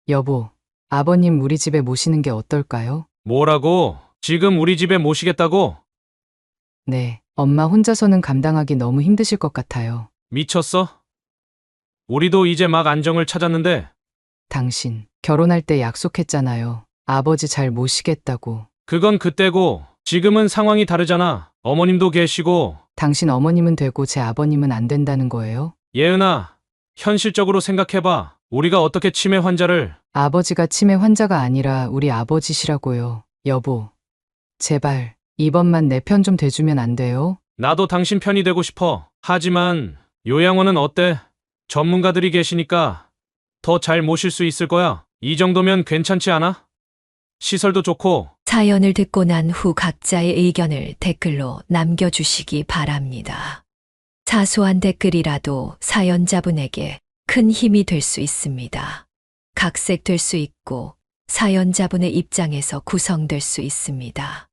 여보, 아버님 우리 집에 모시는 게 어떨까요? 뭐라고? 지금 우리 집에 모시겠다고? 네, 엄마 혼자서는 감당하기 너무 힘드실 것 같아요. 미쳤어? 우리도 이제 막 안정을 찾았는데 당신, 결혼할 때 약속했잖아요. 아버지 잘 모시겠다고. 그건 그때고 지금은 상황이 다르잖아. 어머님도 계시고. 당신 어머님은 되고 제 아버님은 안 된다는 거예요? 예은아, 현실적으로 생각해봐. 우리가 어떻게 치매 환자를. 아버지가 치매 환자가 아니라 우리 아버지시라고요. 여보, 제발 이번만 내 편 좀 대주면 안 돼요? 나도 당신 편이 되고 싶어. 하지만 요양원은 어때? 전문가들이 계시니까 더 잘 모실 수 있을 거야. 이 정도면 괜찮지 않아? 시설도 좋고. 사연을 듣고 난 후 각자의 의견을 댓글로 남겨주시기 바랍니다. 사소한 댓글이라도 사연자분에게 큰 힘이 될 수 있습니다. 각색될 수 있고 사연자분의 입장에서 구성될 수 있습니다.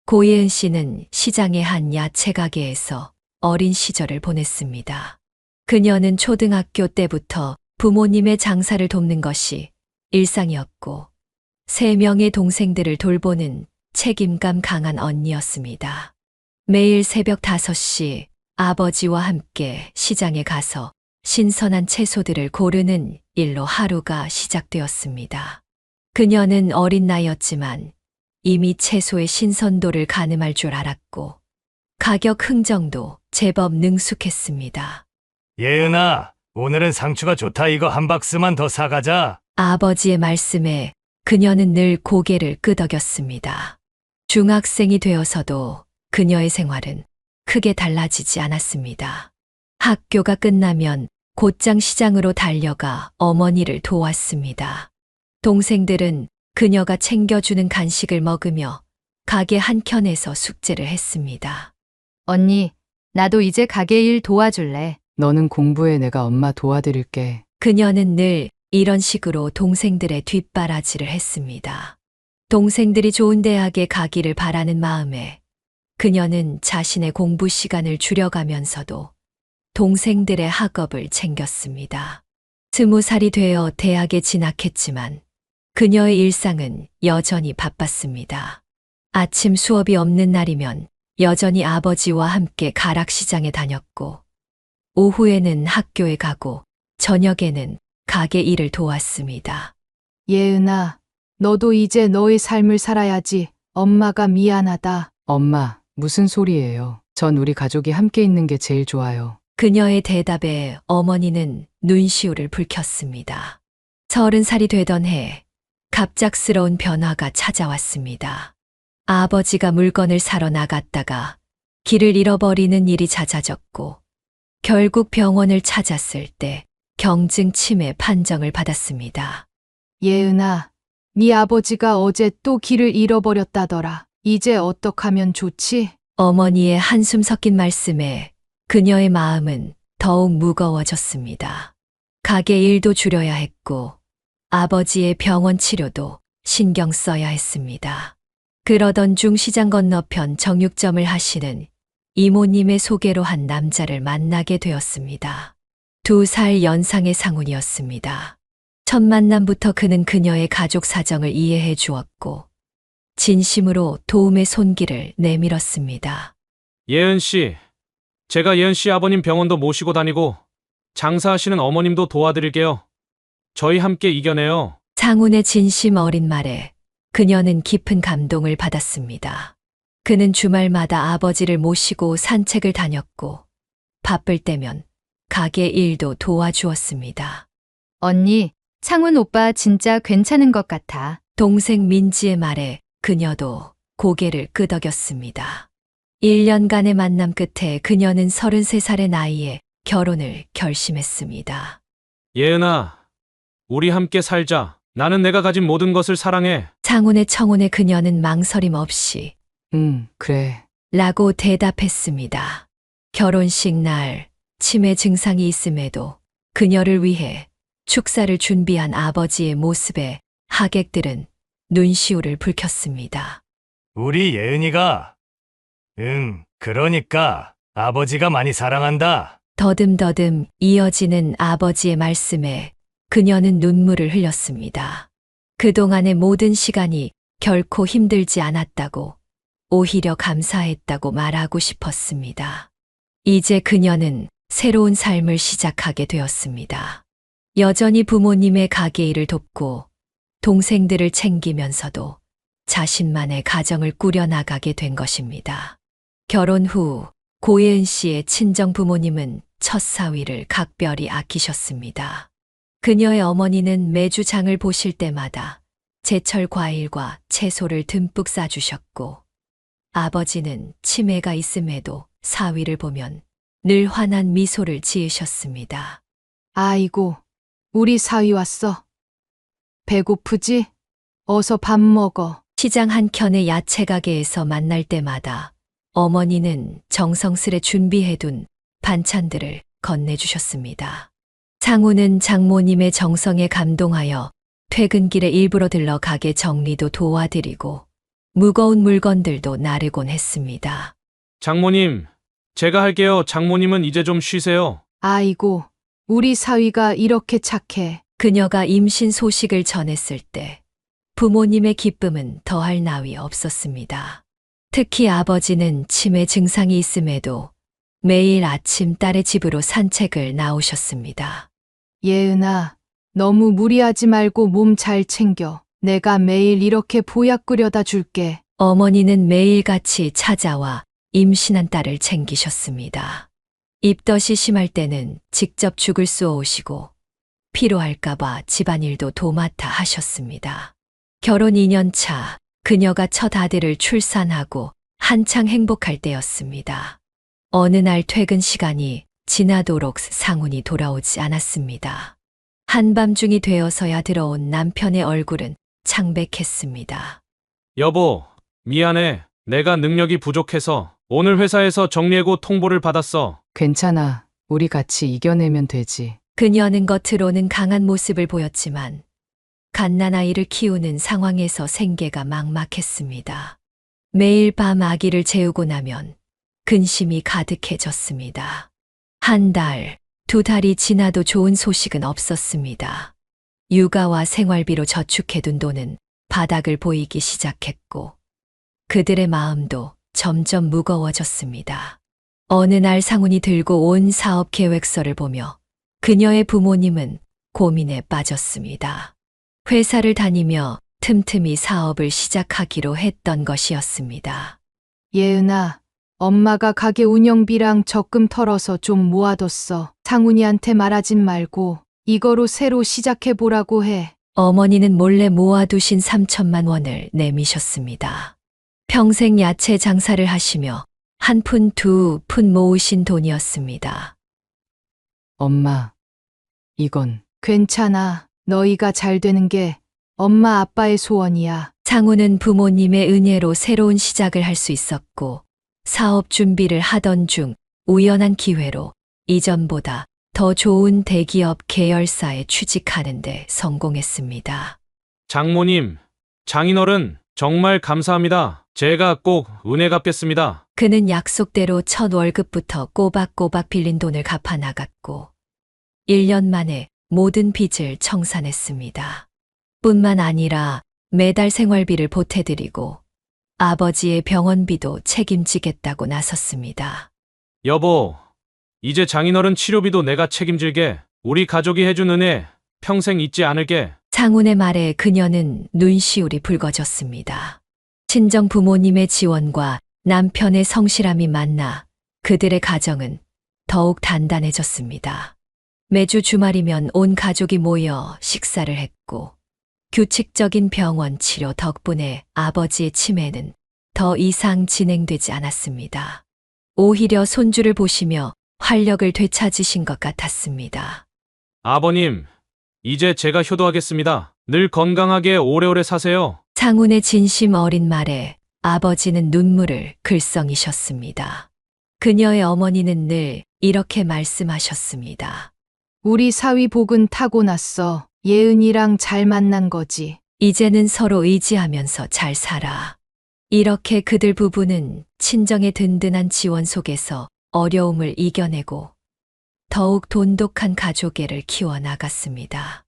고예은 씨는 시장의 한 야채 가게에서 어린 시절을 보냈습니다. 그녀는 초등학교 때부터 부모님의 장사를 돕는 것이 일상이었고 3명의 동생들을 돌보는 책임감 강한 언니였습니다. 매일 새벽 5시 아버지와 함께 시장에 가서 신선한 채소들을 고르는 일로 하루가 시작되었습니다. 그녀는 어린 나이였지만 이미 채소의 신선도를 가늠할 줄 알았고 가격 흥정도 제법 능숙했습니다. 예은아, 오늘은 상추가 좋다. 이거 한 박스만 더 사가자. 아버지의 말씀에 그녀는 늘 고개를 끄덕였습니다. 중학생이 되어서도 그녀의 생활은 크게 달라지지 않았습니다. 학교가 끝나면 곧장 시장으로 달려가 어머니를 도왔습니다. 동생들은 그녀가 챙겨주는 간식을 먹으며 가게 한켠에서 숙제를 했습니다. 언니, 나도 이제 가게 일 도와줄래? 너는 공부해, 내가 엄마 도와드릴게. 그녀는 늘 이런 식으로 동생들의 뒷바라지를 했습니다. 동생들이 좋은 대학에 가기를 바라는 마음에 그녀는 자신의 공부 시간을 줄여가면서도 동생들의 학업을 챙겼습니다. 20살이 되어 대학에 진학했지만 그녀의 일상은 여전히 바빴습니다. 아침 수업이 없는 날이면 여전히 아버지와 함께 가락시장에 다녔고 오후에는 학교에 가고 저녁에는 가게 일을 도왔습니다. 예은아, 너도 이제 너의 삶을 살아야지. 엄마가 미안하다. 엄마, 무슨 소리예요? 전 우리 가족이 함께 있는 게 제일 좋아요. 그녀의 대답에 어머니는 눈시울을 붉혔습니다. 30살이 되던 해 갑작스러운 변화가 찾아왔습니다. 아버지가 물건을 사러 나갔다가 길을 잃어버리는 일이 잦아졌고 결국 병원을 찾았을 때 경증 치매 판정을 받았습니다. 예은아, 네 아버지가 어제 또 길을 잃어버렸다더라. 이제 어떡하면 좋지? 어머니의 한숨 섞인 말씀에 그녀의 마음은 더욱 무거워졌습니다. 가게 일도 줄여야 했고 아버지의 병원 치료도 신경 써야 했습니다. 그러던 중 시장 건너편 정육점을 하시는 이모님의 소개로 한 남자를 만나게 되었습니다. 2살 연상의 상훈이었습니다. 첫 만남부터 그는 그녀의 가족 사정을 이해해 주었고 진심으로 도움의 손길을 내밀었습니다. 예은 씨, 제가 예은 씨 아버님 병원도 모시고 다니고 장사하시는 어머님도 도와드릴게요. 저희 함께 이겨내요. 상훈의 진심 어린 말에 그녀는 깊은 감동을 받았습니다. 그는 주말마다 아버지를 모시고 산책을 다녔고 바쁠 때면 가게 일도 도와주었습니다. 언니, 창훈 오빠 진짜 괜찮은 것 같아. 동생 민지의 말에 그녀도 고개를 끄덕였습니다. 1년간의 만남 끝에 그녀는 33살의 나이에 결혼을 결심했습니다. 예은아, 우리 함께 살자. 나는 내가 가진 모든 것을 사랑해. 상훈의 청혼에 그녀는 망설임 없이 그래. 라고 대답했습니다. 결혼식 날 치매 증상이 있음에도 그녀를 위해 축사를 준비한 아버지의 모습에 하객들은 눈시울을 붉혔습니다. 우리 예은이가. 그러니까 아버지가 많이 사랑한다. 더듬더듬 이어지는 아버지의 말씀에 그녀는 눈물을 흘렸습니다. 그동안의 모든 시간이 결코 힘들지 않았다고, 오히려 감사했다고 말하고 싶었습니다. 이제 그녀는 새로운 삶을 시작하게 되었습니다. 여전히 부모님의 가게 일을 돕고 동생들을 챙기면서도 자신만의 가정을 꾸려나가게 된 것입니다. 결혼 후 고예은 씨의 친정 부모님은 첫 사위를 각별히 아끼셨습니다. 그녀의 어머니는 매주 장을 보실 때마다 제철 과일과 채소를 듬뿍 싸주셨고, 아버지는 치매가 있음에도 사위를 보면 늘 환한 미소를 지으셨습니다. 아이고, 우리 사위 왔어. 배고프지? 어서 밥 먹어. 시장 한켠의 야채 가게에서 만날 때마다 어머니는 정성스레 준비해둔 반찬들을 건네주셨습니다. 상우는 장모님의 정성에 감동하여 퇴근길에 일부러 들러 가게 정리도 도와드리고 무거운 물건들도 나르곤 했습니다. 장모님, 제가 할게요. 장모님은 이제 좀 쉬세요. 아이고, 우리 사위가 이렇게 착해. 그녀가 임신 소식을 전했을 때 부모님의 기쁨은 더할 나위 없었습니다. 특히 아버지는 치매 증상이 있음에도 매일 아침 딸의 집으로 산책을 나오셨습니다. 예은아, 너무 무리하지 말고 몸 잘 챙겨. 내가 매일 이렇게 보약 끓여다 줄게. 어머니는 매일같이 찾아와 임신한 딸을 챙기셨습니다. 입덧이 심할 때는 직접 죽을 쏘오시고 필요할까봐 집안일도 도맡아 하셨습니다. 결혼 2년 차, 그녀가 첫 아들을 출산하고 한창 행복할 때였습니다. 어느 날 퇴근 시간이 지나도록 상훈이 돌아오지 않았습니다. 한밤중이 되어서야 들어온 남편의 얼굴은 창백했습니다. 여보, 미안해. 내가 능력이 부족해서 오늘 회사에서 정리해고 통보를 받았어. 괜찮아. 우리 같이 이겨내면 되지. 그녀는 겉으로는 강한 모습을 보였지만 갓난아이를 키우는 상황에서 생계가 막막했습니다. 매일 밤 아기를 재우고 나면 근심이 가득해졌습니다. 한 달, 2달이 지나도 좋은 소식은 없었습니다. 육아와 생활비로 저축해둔 돈은 바닥을 보이기 시작했고 그들의 마음도 점점 무거워졌습니다. 어느 날 상훈이 들고 온 사업 계획서를 보며 그녀의 부모님은 고민에 빠졌습니다. 회사를 다니며 틈틈이 사업을 시작하기로 했던 것이었습니다. 예은아, 엄마가 가게 운영비랑 적금 털어서 좀 모아뒀어. 상훈이한테 말하진 말고 이거로 새로 시작해보라고 해. 어머니는 몰래 모아두신 3천만 원을 내미셨습니다. 평생 야채 장사를 하시며 한 푼 두 푼 모으신 돈이었습니다. 엄마, 이건 괜찮아. 너희가 잘 되는 게 엄마 아빠의 소원이야. 상우는 부모님의 은혜로 새로운 시작을 할 수 있었고 사업 준비를 하던 중 우연한 기회로 이전보다 더 좋은 대기업 계열사에 취직하는 데 성공했습니다. 장모님, 장인어른, 정말 감사합니다. 제가 꼭 은혜 갚겠습니다. 그는 약속대로 첫 월급부터 꼬박꼬박 빌린 돈을 갚아 나갔고 1년 만에 모든 빚을 청산했습니다. 뿐만 아니라 매달 생활비를 보태드리고 아버지의 병원비도 책임지겠다고 나섰습니다. 여보, 이제 장인어른 치료비도 내가 책임질게. 우리 가족이 해준 은혜 평생 잊지 않을게. 상훈의 말에 그녀는 눈시울이 붉어졌습니다. 친정 부모님의 지원과 남편의 성실함이 만나 그들의 가정은 더욱 단단해졌습니다. 매주 주말이면 온 가족이 모여 식사를 했고 규칙적인 병원 치료 덕분에 아버지의 치매는 더 이상 진행되지 않았습니다. 오히려 손주를 보시며 활력을 되찾으신 것 같았습니다. 아버님, 이제 제가 효도하겠습니다. 늘 건강하게 오래오래 사세요. 상훈의 진심 어린 말에 아버지는 눈물을 글썽이셨습니다. 그녀의 어머니는 늘 이렇게 말씀하셨습니다. 우리 사위 복은 타고났어. 예은이랑 잘 만난 거지. 이제는 서로 의지하면서 잘 살아. 이렇게 그들 부부는 친정의 든든한 지원 속에서 어려움을 이겨내고 더욱 돈독한 가족애를 키워나갔습니다.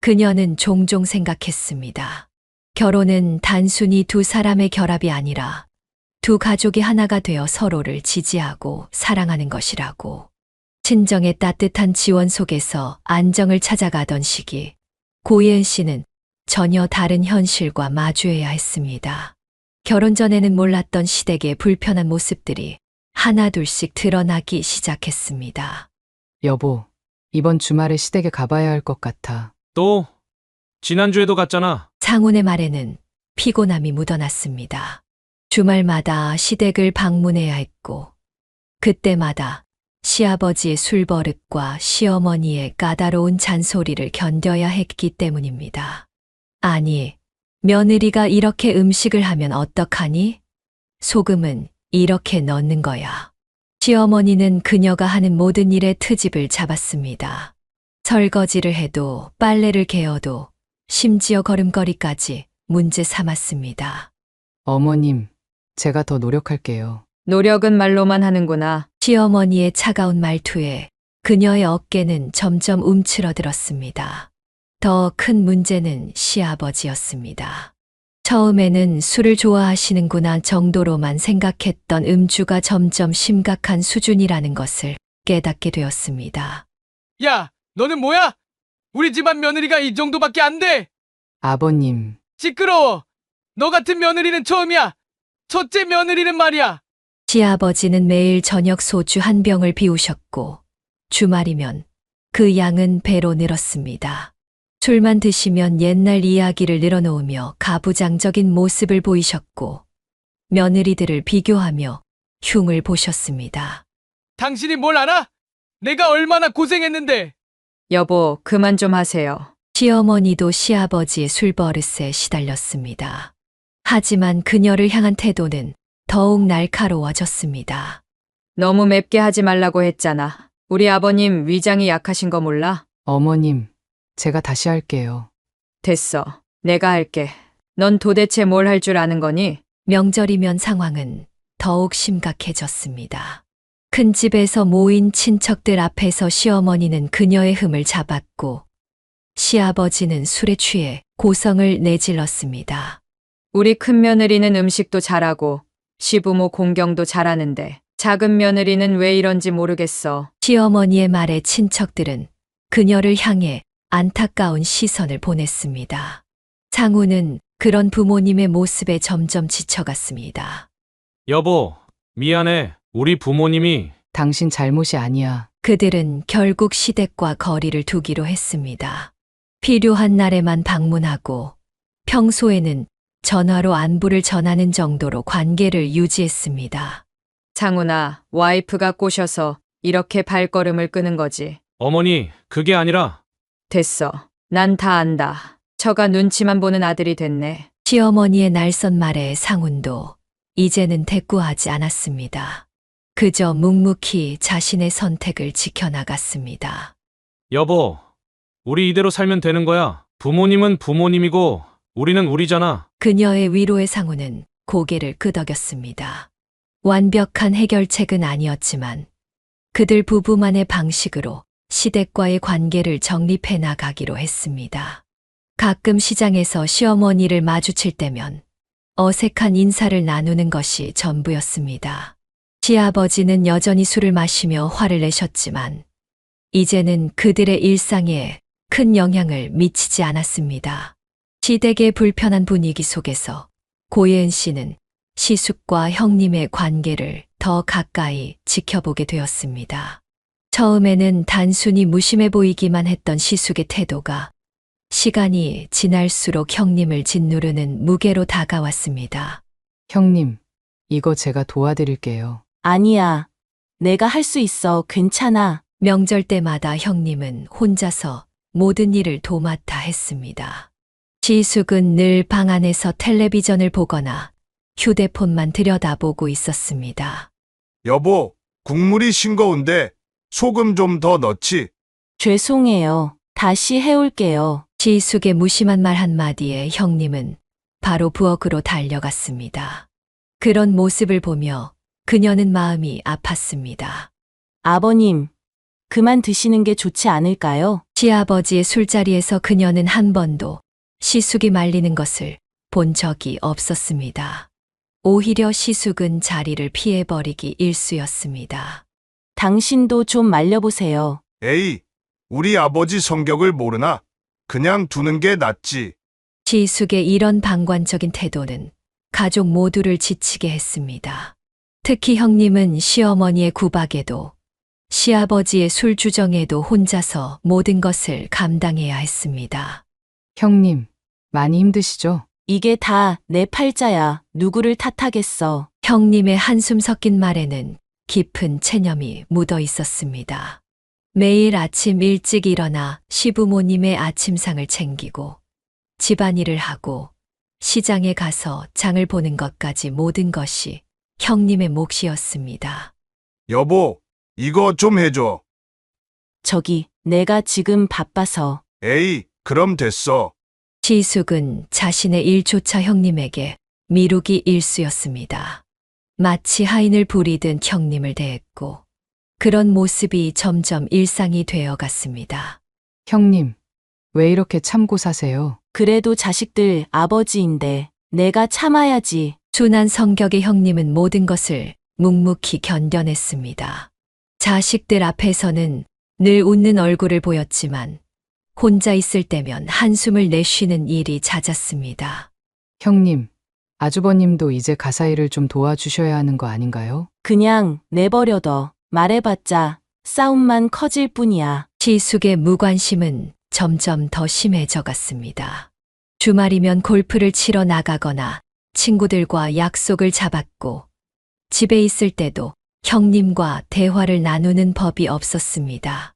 그녀는 종종 생각했습니다. 결혼은 단순히 두 사람의 결합이 아니라 두 가족이 하나가 되어 서로를 지지하고 사랑하는 것이라고. 친정의 따뜻한 지원 속에서 안정을 찾아가던 시기, 고예은 씨는 전혀 다른 현실과 마주해야 했습니다. 결혼 전에는 몰랐던 시댁의 불편한 모습들이 하나둘씩 드러나기 시작했습니다. 여보, 이번 주말에 시댁에 가봐야 할 것 같아. 또 지난주에도 갔잖아. 상훈의 말에는 피곤함이 묻어났습니다. 주말마다 시댁을 방문해야 했고, 그때마다 시아버지의 술버릇과 시어머니의 까다로운 잔소리를 견뎌야 했기 때문입니다. 아니, 며느리가 이렇게 음식을 하면 어떡하니? 소금은 이렇게 넣는 거야. 시어머니는 그녀가 하는 모든 일에 트집을 잡았습니다. 설거지를 해도 빨래를 개어도 심지어 걸음걸이까지 문제 삼았습니다. 어머님, 제가 더 노력할게요. 노력은 말로만 하는구나. 시어머니의 차가운 말투에 그녀의 어깨는 점점 움츠러들었습니다. 더 큰 문제는 시아버지였습니다. 처음에는 술을 좋아하시는구나 정도로만 생각했던 음주가 점점 심각한 수준이라는 것을 깨닫게 되었습니다. 야, 너는 뭐야? 우리 집안 며느리가 이 정도밖에 안 돼! 아버님, 시끄러워! 너 같은 며느리는 처음이야! 첫째 며느리는 말이야! 시아버지는 매일 저녁 소주 한 병을 비우셨고, 주말이면 그 양은 배로 늘었습니다. 술만 드시면 옛날 이야기를 늘어놓으며 가부장적인 모습을 보이셨고, 며느리들을 비교하며 흉을 보셨습니다. 당신이 뭘 알아? 내가 얼마나 고생했는데! 여보, 그만 좀 하세요. 시어머니도 시아버지의 술버릇에 시달렸습니다. 하지만 그녀를 향한 태도는 더욱 날카로워졌습니다. 너무 맵게 하지 말라고 했잖아. 우리 아버님 위장이 약하신 거 몰라? 어머님, 제가 다시 할게요. 됐어. 내가 할게. 넌 도대체 뭘 할 줄 아는 거니? 명절이면 상황은 더욱 심각해졌습니다. 큰 집에서 모인 친척들 앞에서 시어머니는 그녀의 흠을 잡았고, 시아버지는 술에 취해 고성을 내질렀습니다. 우리 큰 며느리는 음식도 잘하고 시부모 공경도 잘하는데 작은 며느리는 왜 이런지 모르겠어. 시어머니의 말에 친척들은 그녀를 향해 안타까운 시선을 보냈습니다. 상우는 그런 부모님의 모습에 점점 지쳐갔습니다. 여보, 미안해. 우리 부모님이 당신 잘못이 아니야. 그들은 결국 시댁과 거리를 두기로 했습니다. 필요한 날에만 방문하고 평소에는 전화로 안부를 전하는 정도로 관계를 유지했습니다. 상훈아, 와이프가 꼬셔서 이렇게 발걸음을 끄는 거지. 어머니, 그게 아니라 됐어. 난 다 안다. 처가 눈치만 보는 아들이 됐네. 시어머니의 날선 말에 상훈도 이제는 대꾸하지 않았습니다. 그저 묵묵히 자신의 선택을 지켜나갔습니다. 여보, 우리 이대로 살면 되는 거야. 부모님은 부모님이고 우리는 우리잖아. 그녀의 위로의 상훈은 고개를 끄덕였습니다. 완벽한 해결책은 아니었지만 그들 부부만의 방식으로 시댁과의 관계를 정립해 나가기로 했습니다. 가끔 시장에서 시어머니를 마주칠 때면 어색한 인사를 나누는 것이 전부였습니다. 시아버지는 여전히 술을 마시며 화를 내셨지만 이제는 그들의 일상에 큰 영향을 미치지 않았습니다. 시댁의 불편한 분위기 속에서 고예은 씨는 시숙과 형님의 관계를 더 가까이 지켜보게 되었습니다. 처음에는 단순히 무심해 보이기만 했던 시숙의 태도가 시간이 지날수록 형님을 짓누르는 무게로 다가왔습니다. 형님, 이거 제가 도와드릴게요. 아니야. 내가 할 수 있어. 괜찮아. 명절 때마다 형님은 혼자서 모든 일을 도맡아 했습니다. 시숙은 늘 방 안에서 텔레비전을 보거나 휴대폰만 들여다보고 있었습니다. 여보, 국물이 싱거운데 소금 좀 더 넣지. 죄송해요. 다시 해올게요. 시숙의 무심한 말 한마디에 형님은 바로 부엌으로 달려갔습니다. 그런 모습을 보며 그녀는 마음이 아팠습니다. 아버님, 그만 드시는 게 좋지 않을까요? 시아버지의 술자리에서 그녀는 한 번도 시숙이 말리는 것을 본 적이 없었습니다. 오히려 시숙은 자리를 피해버리기 일쑤였습니다. 당신도 좀 말려보세요. 에이, 우리 아버지 성격을 모르나? 그냥 두는 게 낫지. 시숙의 이런 방관적인 태도는 가족 모두를 지치게 했습니다. 특히 형님은 시어머니의 구박에도 시아버지의 술주정에도 혼자서 모든 것을 감당해야 했습니다. 형님, 많이 힘드시죠? 이게 다 내 팔자야. 누구를 탓하겠어. 형님의 한숨 섞인 말에는 깊은 체념이 묻어 있었습니다. 매일 아침 일찍 일어나 시부모님의 아침상을 챙기고 집안일을 하고 시장에 가서 장을 보는 것까지 모든 것이 형님의 몫이었습니다. 여보, 이거 좀 해줘. 저기, 내가 지금 바빠서. 에이, 그럼 됐어. 시숙은 자신의 일조차 형님에게 미루기 일쑤였습니다. 마치 하인을 부리듯 형님을 대했고 그런 모습이 점점 일상이 되어 갔습니다. 형님, 왜 이렇게 참고 사세요? 그래도 자식들 아버지인데 내가 참아야지. 순한 성격의 형님은 모든 것을 묵묵히 견뎌냈습니다. 자식들 앞에서는 늘 웃는 얼굴을 보였지만 혼자 있을 때면 한숨을 내쉬는 일이 잦았습니다. 형님, 아주버님도 이제 가사일을 좀 도와주셔야 하는 거 아닌가요? 그냥 내버려둬. 말해봤자 싸움만 커질 뿐이야. 시숙의 무관심은 점점 더 심해져 갔습니다. 주말이면 골프를 치러 나가거나 친구들과 약속을 잡았고 집에 있을 때도 형님과 대화를 나누는 법이 없었습니다.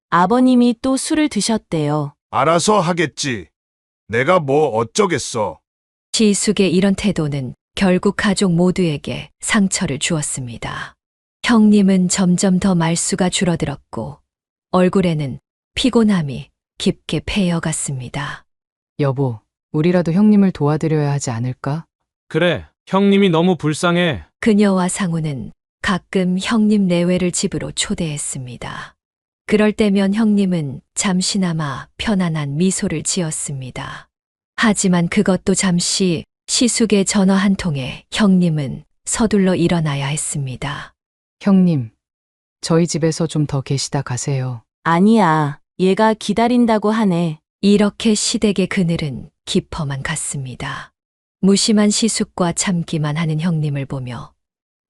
아버님이 또 술을 드셨대요. 알아서 하겠지. 내가 뭐 어쩌겠어. 시숙의 이런 태도는 결국 가족 모두에게 상처를 주었습니다. 형님은 점점 더 말수가 줄어들었고 얼굴에는 피곤함이 깊게 패여갔습니다. 여보, 우리라도 형님을 도와드려야 하지 않을까? 그래, 형님이 너무 불쌍해. 그녀와 상우는 가끔 형님 내외를 집으로 초대했습니다. 그럴 때면 형님은 잠시나마 편안한 미소를 지었습니다. 하지만 그것도 잠시 시숙의 전화 한 통에 형님은 서둘러 일어나야 했습니다. 형님, 저희 집에서 좀 더 계시다 가세요. 아니야. 얘가 기다린다고 하네. 이렇게 시댁의 그늘은 깊어만 갔습니다. 무심한 시숙과 참기만 하는 형님을 보며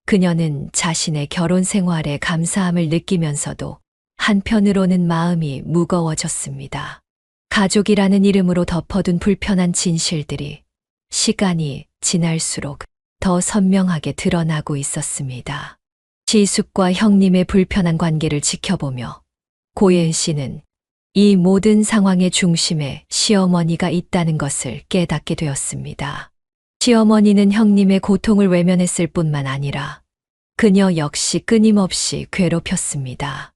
그녀는 자신의 결혼 생활에 감사함을 느끼면서도 한편으로는 마음이 무거워졌습니다. 가족이라는 이름으로 덮어둔 불편한 진실들이 시간이 지날수록 더 선명하게 드러나고 있었습니다. 시숙과 형님의 불편한 관계를 지켜보며 고예은 씨는 이 모든 상황의 중심에 시어머니가 있다는 것을 깨닫게 되었습니다. 시어머니는 형님의 고통을 외면했을 뿐만 아니라 그녀 역시 끊임없이 괴롭혔습니다.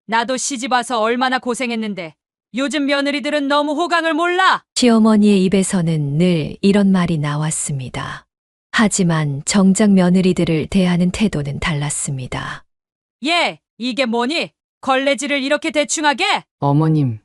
나도 시집 와서 얼마나 고생했는데 요즘 며느리들은 너무 호강을 몰라. 시어머니의 입에서는 늘 이런 말이 나왔습니다. 하지만 정작 며느리들을 대하는 태도는 달랐습니다. 얘, 이게 뭐니? 걸레질을 이렇게 대충하게? 어머님,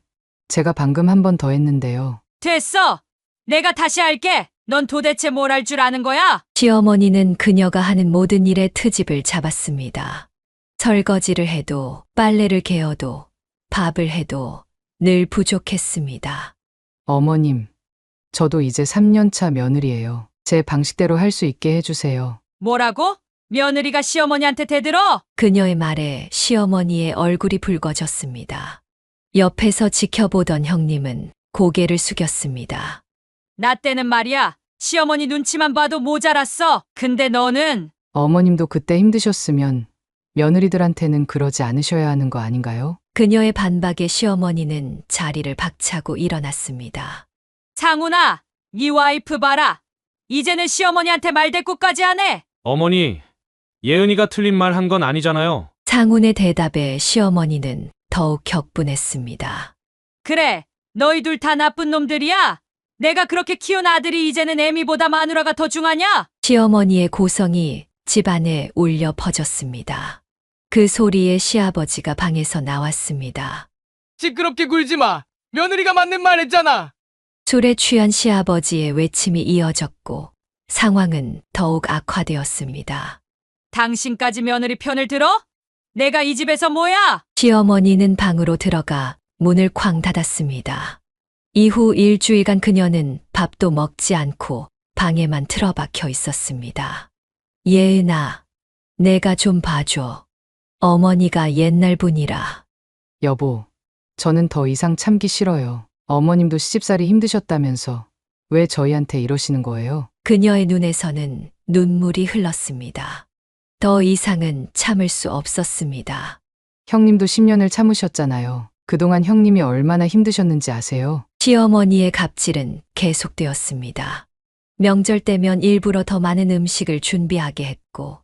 제가 방금 한 번 더 했는데요. 됐어. 내가 다시 할게. 넌 도대체 뭘 할 줄 아는 거야? 시어머니는 그녀가 하는 모든 일에 트집을 잡았습니다. 설거지를 해도 빨래를 개어도 밥을 해도 늘 부족했습니다. 어머님, 저도 이제 3년차 며느리예요. 제 방식대로 할 수 있게 해주세요. 뭐라고? 며느리가 시어머니한테 대들어? 그녀의 말에 시어머니의 얼굴이 붉어졌습니다. 옆에서 지켜보던 형님은 고개를 숙였습니다. 나 때는 말이야. 시어머니 눈치만 봐도 모자랐어. 근데 너는 어머님도 그때 힘드셨으면 며느리들한테는 그러지 않으셔야 하는 거 아닌가요? 그녀의 반박에 시어머니는 자리를 박차고 일어났습니다. 상훈아, 이 와이프 봐라. 이제는 시어머니한테 말대꾸까지 하네. 어머니, 예은이가 틀린 말 한 건 아니잖아요. 상훈의 대답에 시어머니는 더욱 격분했습니다. 그래, 너희 둘 다 나쁜 놈들이야. 내가 그렇게 키운 아들이 이제는 애미보다 마누라가 더 중하냐? 시어머니의 고성이 집안에 울려 퍼졌습니다. 그 소리에 시아버지가 방에서 나왔습니다. 시끄럽게 굴지 마. 며느리가 맞는 말 했잖아. 술에 취한 시아버지의 외침이 이어졌고 상황은 더욱 악화되었습니다. 당신까지 며느리 편을 들어? 내가 이 집에서 뭐야? 시어머니는 방으로 들어가 문을 쾅 닫았습니다. 이후 일주일간 그녀는 밥도 먹지 않고 방에만 틀어박혀 있었습니다. 예은아, 내가 좀 봐줘. 어머니가 옛날 분이라. 여보, 저는 더 이상 참기 싫어요. 어머님도 시집살이 힘드셨다면서 왜 저희한테 이러시는 거예요? 그녀의 눈에서는 눈물이 흘렀습니다. 더 이상은 참을 수 없었습니다. 형님도 10년을 참으셨잖아요. 그동안 형님이 얼마나 힘드셨는지 아세요? 시어머니의 갑질은 계속되었습니다. 명절 때면 일부러 더 많은 음식을 준비하게 했고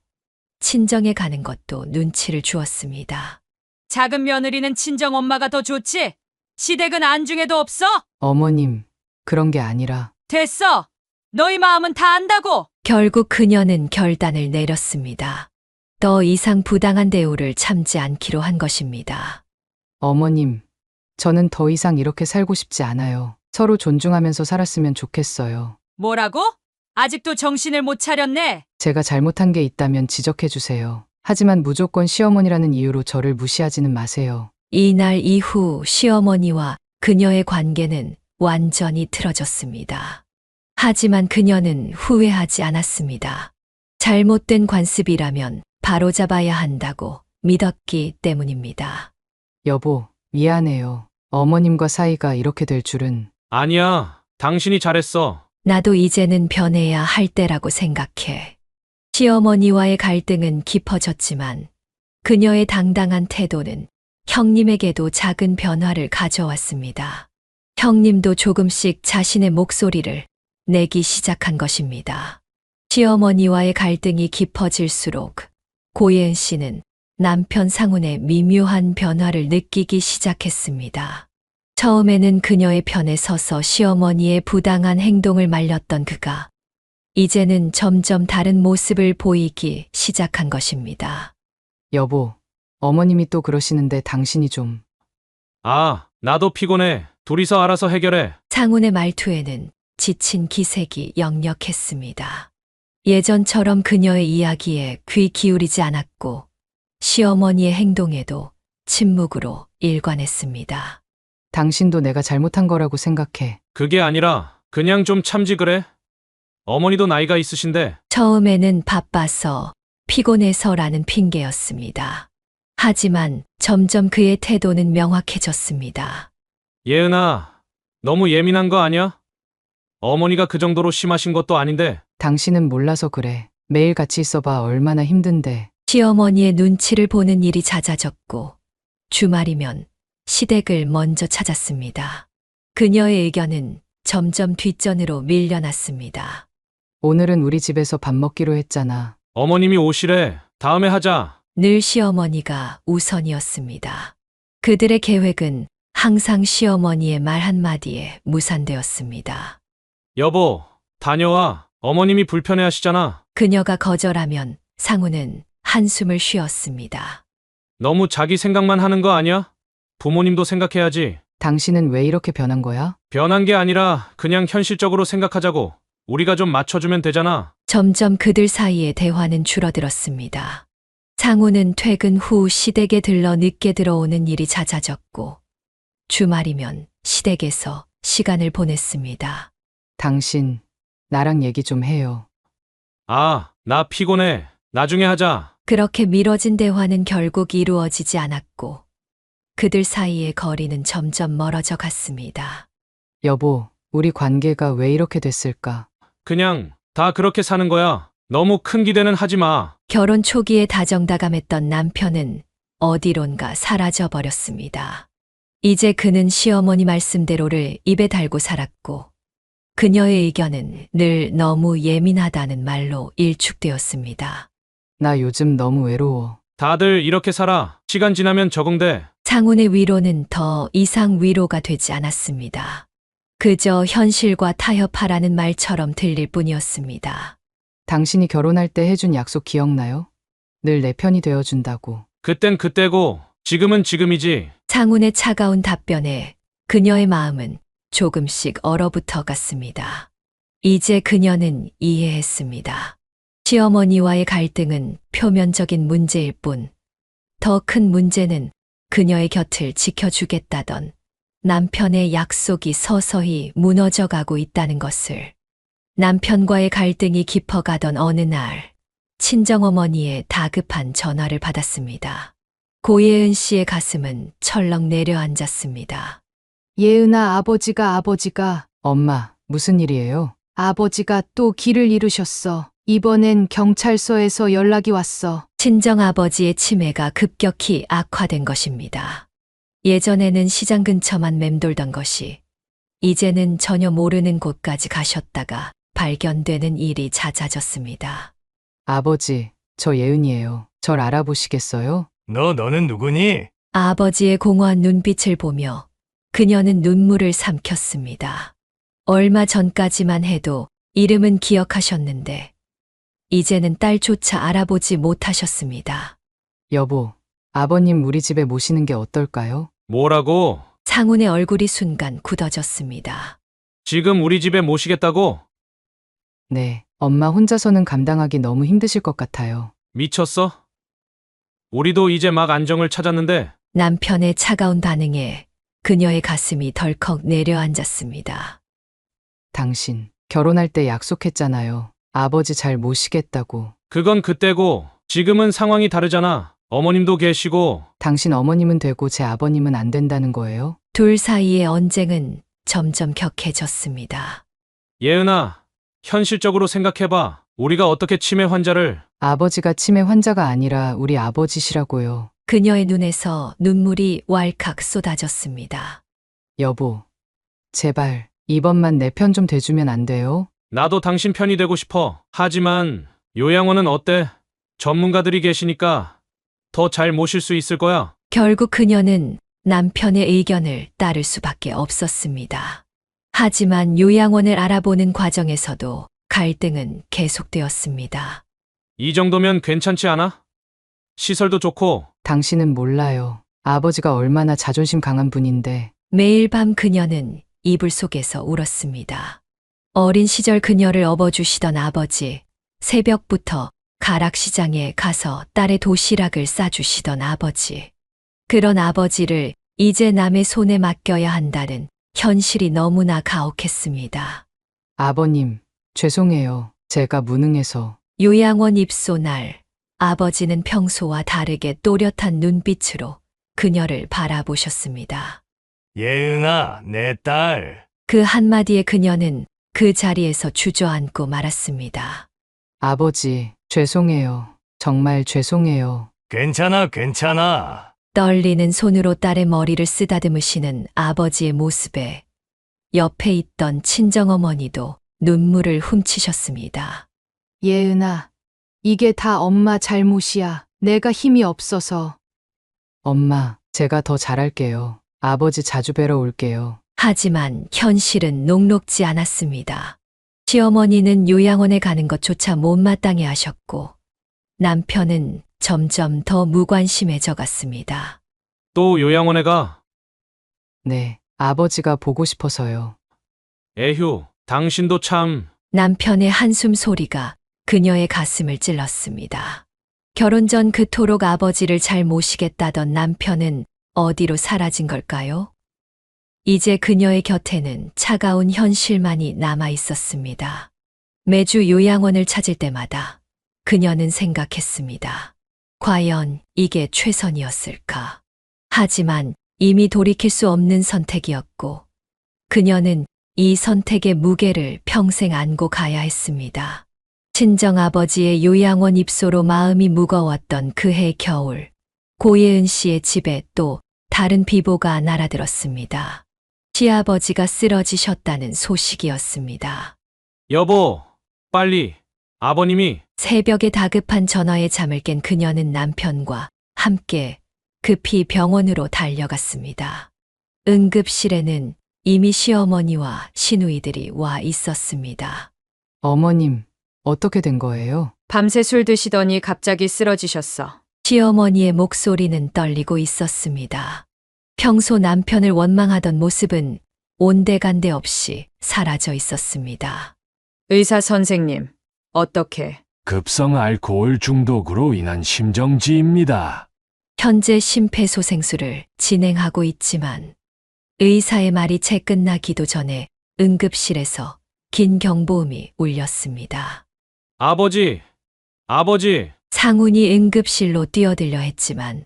친정에 가는 것도 눈치를 주었습니다. 작은 며느리는 친정 엄마가 더 좋지? 시댁은 안중에도 없어? 어머님, 그런 게 아니라 됐어. 너희 마음은 다 안다고. 결국 그녀는 결단을 내렸습니다. 더 이상 부당한 대우를 참지 않기로 한 것입니다. 어머님, 저는 더 이상 이렇게 살고 싶지 않아요. 서로 존중하면서 살았으면 좋겠어요. 뭐라고? 아직도 정신을 못 차렸네. 제가 잘못한 게 있다면 지적해 주세요. 하지만 무조건 시어머니라는 이유로 저를 무시하지는 마세요. 이날 이후 시어머니와 그녀의 관계는 완전히 틀어졌습니다. 하지만 그녀는 후회하지 않았습니다. 잘못된 관습이라면 바로잡아야 한다고 믿었기 때문입니다. 여보, 미안해요. 어머님과 사이가 이렇게 될 줄은. 아니야. 당신이 잘했어. 나도 이제는 변해야 할 때라고 생각해. 시어머니와의 갈등은 깊어졌지만 그녀의 당당한 태도는 형님에게도 작은 변화를 가져왔습니다. 형님도 조금씩 자신의 목소리를 내기 시작한 것입니다. 시어머니와의 갈등이 깊어질수록 고예은 씨는 남편 상훈의 미묘한 변화를 느끼기 시작했습니다. 처음에는 그녀의 편에 서서 시어머니의 부당한 행동을 말렸던 그가 이제는 점점 다른 모습을 보이기 시작한 것입니다. 여보, 어머님이 또 그러시는데 당신이 좀. 아, 나도 피곤해. 둘이서 알아서 해결해. 상훈의 말투에는 지친 기색이 역력했습니다. 예전처럼 그녀의 이야기에 귀 기울이지 않았고 시어머니의 행동에도 침묵으로 일관했습니다. 당신도 내가 잘못한 거라고 생각해. 그게 아니라 그냥 좀 참지 그래. 어머니도 나이가 있으신데. 처음에는 바빠서 피곤해서라는 핑계였습니다. 하지만 점점 그의 태도는 명확해졌습니다. 예은아, 너무 예민한 거 아니야? 어머니가 그 정도로 심하신 것도 아닌데. 당신은 몰라서 그래. 매일 같이 있어봐 얼마나 힘든데. 시어머니의 눈치를 보는 일이 잦아졌고 주말이면 시댁을 먼저 찾았습니다. 그녀의 의견은 점점 뒷전으로 밀려났습니다. 오늘은 우리 집에서 밥 먹기로 했잖아. 어머님이 오시래. 다음에 하자. 늘 시어머니가 우선이었습니다. 그들의 계획은 항상 시어머니의 말 한마디에 무산되었습니다. 여보, 다녀와. 어머님이 불편해하시잖아. 그녀가 거절하면 상우는 한숨을 쉬었습니다. 너무 자기 생각만 하는 거 아니야? 부모님도 생각해야지. 당신은 왜 이렇게 변한 거야? 변한 게 아니라 그냥 현실적으로 생각하자고. 우리가 좀 맞춰주면 되잖아. 점점 그들 사이의 대화는 줄어들었습니다. 상우는 퇴근 후 시댁에 들러 늦게 들어오는 일이 잦아졌고 주말이면 시댁에서 시간을 보냈습니다. 당신, 나랑 얘기 좀 해요. 아, 나 피곤해. 나중에 하자. 그렇게 미뤄진 대화는 결국 이루어지지 않았고 그들 사이의 거리는 점점 멀어져 갔습니다. 여보, 우리 관계가 왜 이렇게 됐을까? 그냥 다 그렇게 사는 거야. 너무 큰 기대는 하지 마. 결혼 초기에 다정다감했던 남편은 어디론가 사라져 버렸습니다. 이제 그는 시어머니 말씀대로를 입에 달고 살았고 그녀의 의견은 늘 너무 예민하다는 말로 일축되었습니다. 나 요즘 너무 외로워. 다들 이렇게 살아. 시간 지나면 적응돼. 상훈의 위로는 더 이상 위로가 되지 않았습니다. 그저 현실과 타협하라는 말처럼 들릴 뿐이었습니다. 당신이 결혼할 때 해준 약속 기억나요? 늘 내 편이 되어준다고. 그땐 그때고 지금은 지금이지. 장훈의 차가운 답변에 그녀의 마음은 조금씩 얼어붙어 갔습니다. 이제 그녀는 이해했습니다. 시어머니와의 갈등은 표면적인 문제일 뿐, 더 큰 문제는 그녀의 곁을 지켜주겠다던 남편의 약속이 서서히 무너져 가고 있다는 것을. 남편과의 갈등이 깊어가던 어느 날, 친정어머니의 다급한 전화를 받았습니다. 고예은 씨의 가슴은 철렁 내려앉았습니다. 예은아, 아버지가 엄마, 무슨 일이에요? 아버지가 또 길을 잃으셨어. 이번엔 경찰서에서 연락이 왔어. 친정아버지의 치매가 급격히 악화된 것입니다. 예전에는 시장 근처만 맴돌던 것이 이제는 전혀 모르는 곳까지 가셨다가 발견되는 일이 잦아졌습니다. 아버지, 저 예은이에요. 절 알아보시겠어요? 너는 누구니? 아버지의 공허한 눈빛을 보며 그녀는 눈물을 삼켰습니다. 얼마 전까지만 해도 이름은 기억하셨는데 이제는 딸조차 알아보지 못하셨습니다. 여보, 아버님 우리 집에 모시는 게 어떨까요? 뭐라고? 상훈의 얼굴이 순간 굳어졌습니다. 지금 우리 집에 모시겠다고? 네, 엄마 혼자서는 감당하기 너무 힘드실 것 같아요. 미쳤어? 우리도 이제 막 안정을 찾았는데. 남편의 차가운 반응에 그녀의 가슴이 덜컥 내려앉았습니다. 당신, 결혼할 때 약속했잖아요. 아버지 잘 모시겠다고. 그건 그때고 지금은 상황이 다르잖아. 어머님도 계시고. 당신 어머님은 되고 제 아버님은 안 된다는 거예요? 둘 사이의 언쟁은 점점 격해졌습니다. 예은아, 현실적으로 생각해봐. 우리가 어떻게 치매 환자를. 아버지가 치매 환자가 아니라 우리 아버지시라고요. 그녀의 눈에서 눈물이 왈칵 쏟아졌습니다. 여보, 제발 이번만 내 편 좀 대주면 안 돼요? 나도 당신 편이 되고 싶어. 하지만 요양원은 어때? 전문가들이 계시니까 더 잘 모실 수 있을 거야. 결국 그녀는 남편의 의견을 따를 수밖에 없었습니다. 하지만 요양원을 알아보는 과정에서도 갈등은 계속되었습니다. 이 정도면 괜찮지 않아? 시설도 좋고. 당신은 몰라요. 아버지가 얼마나 자존심 강한 분인데. 매일 밤 그녀는 이불 속에서 울었습니다. 어린 시절 그녀를 업어주시던 아버지, 새벽부터 가락시장에 가서 딸의 도시락을 싸주시던 아버지. 그런 아버지를 이제 남의 손에 맡겨야 한다는 현실이 너무나 가혹했습니다. 아버님, 죄송해요. 제가 무능해서. 요양원 입소 날, 아버지는 평소와 다르게 또렷한 눈빛으로 그녀를 바라보셨습니다. 예은아, 내 딸. 그 한마디에 그녀는 그 자리에서 주저앉고 말았습니다. 아버지, 죄송해요. 정말 죄송해요. 괜찮아. 떨리는 손으로 딸의 머리를 쓰다듬으시는 아버지의 모습에 옆에 있던 친정어머니도 눈물을 훔치셨습니다. 예은아, 이게 다 엄마 잘못이야. 내가 힘이 없어서. 엄마, 제가 더 잘할게요. 아버지 자주 뵈러 올게요. 하지만 현실은 녹록지 않았습니다. 시어머니는 요양원에 가는 것조차 못마땅해 하셨고 남편은 점점 더 무관심해져 갔습니다. 또 요양원에 가. 네, 아버지가 보고 싶어서요. 에휴, 당신도 참. 남편의 한숨 소리가 그녀의 가슴을 찔렀습니다. 결혼 전 그토록 아버지를 잘 모시겠다던 남편은 어디로 사라진 걸까요? 이제 그녀의 곁에는 차가운 현실만이 남아 있었습니다. 매주 요양원을 찾을 때마다 그녀는 생각했습니다. 과연 이게 최선이었을까? 하지만 이미 돌이킬 수 없는 선택이었고 그녀는 이 선택의 무게를 평생 안고 가야 했습니다. 친정아버지의 요양원 입소로 마음이 무거웠던 그해 겨울, 고예은 씨의 집에 또 다른 비보가 날아들었습니다. 시아버지가 쓰러지셨다는 소식이었습니다. 여보, 빨리. 아버님이. 새벽에 다급한 전화에 잠을 깬 그녀는 남편과 함께 급히 병원으로 달려갔습니다. 응급실에는 이미 시어머니와 시누이들이 와 있었습니다. 어머님, 어떻게 된 거예요? 밤새 술 드시더니 갑자기 쓰러지셨어. 시어머니의 목소리는 떨리고 있었습니다. 평소 남편을 원망하던 모습은 온데간데 없이 사라져 있었습니다. 의사 선생님, 어떻게? 급성 알코올 중독으로 인한 심정지입니다. 현재 심폐소생술을 진행하고 있지만 의사의 말이 채 끝나기도 전에 응급실에서 긴 경보음이 울렸습니다. 아버지, 아버지, 상훈이 응급실로 뛰어들려 했지만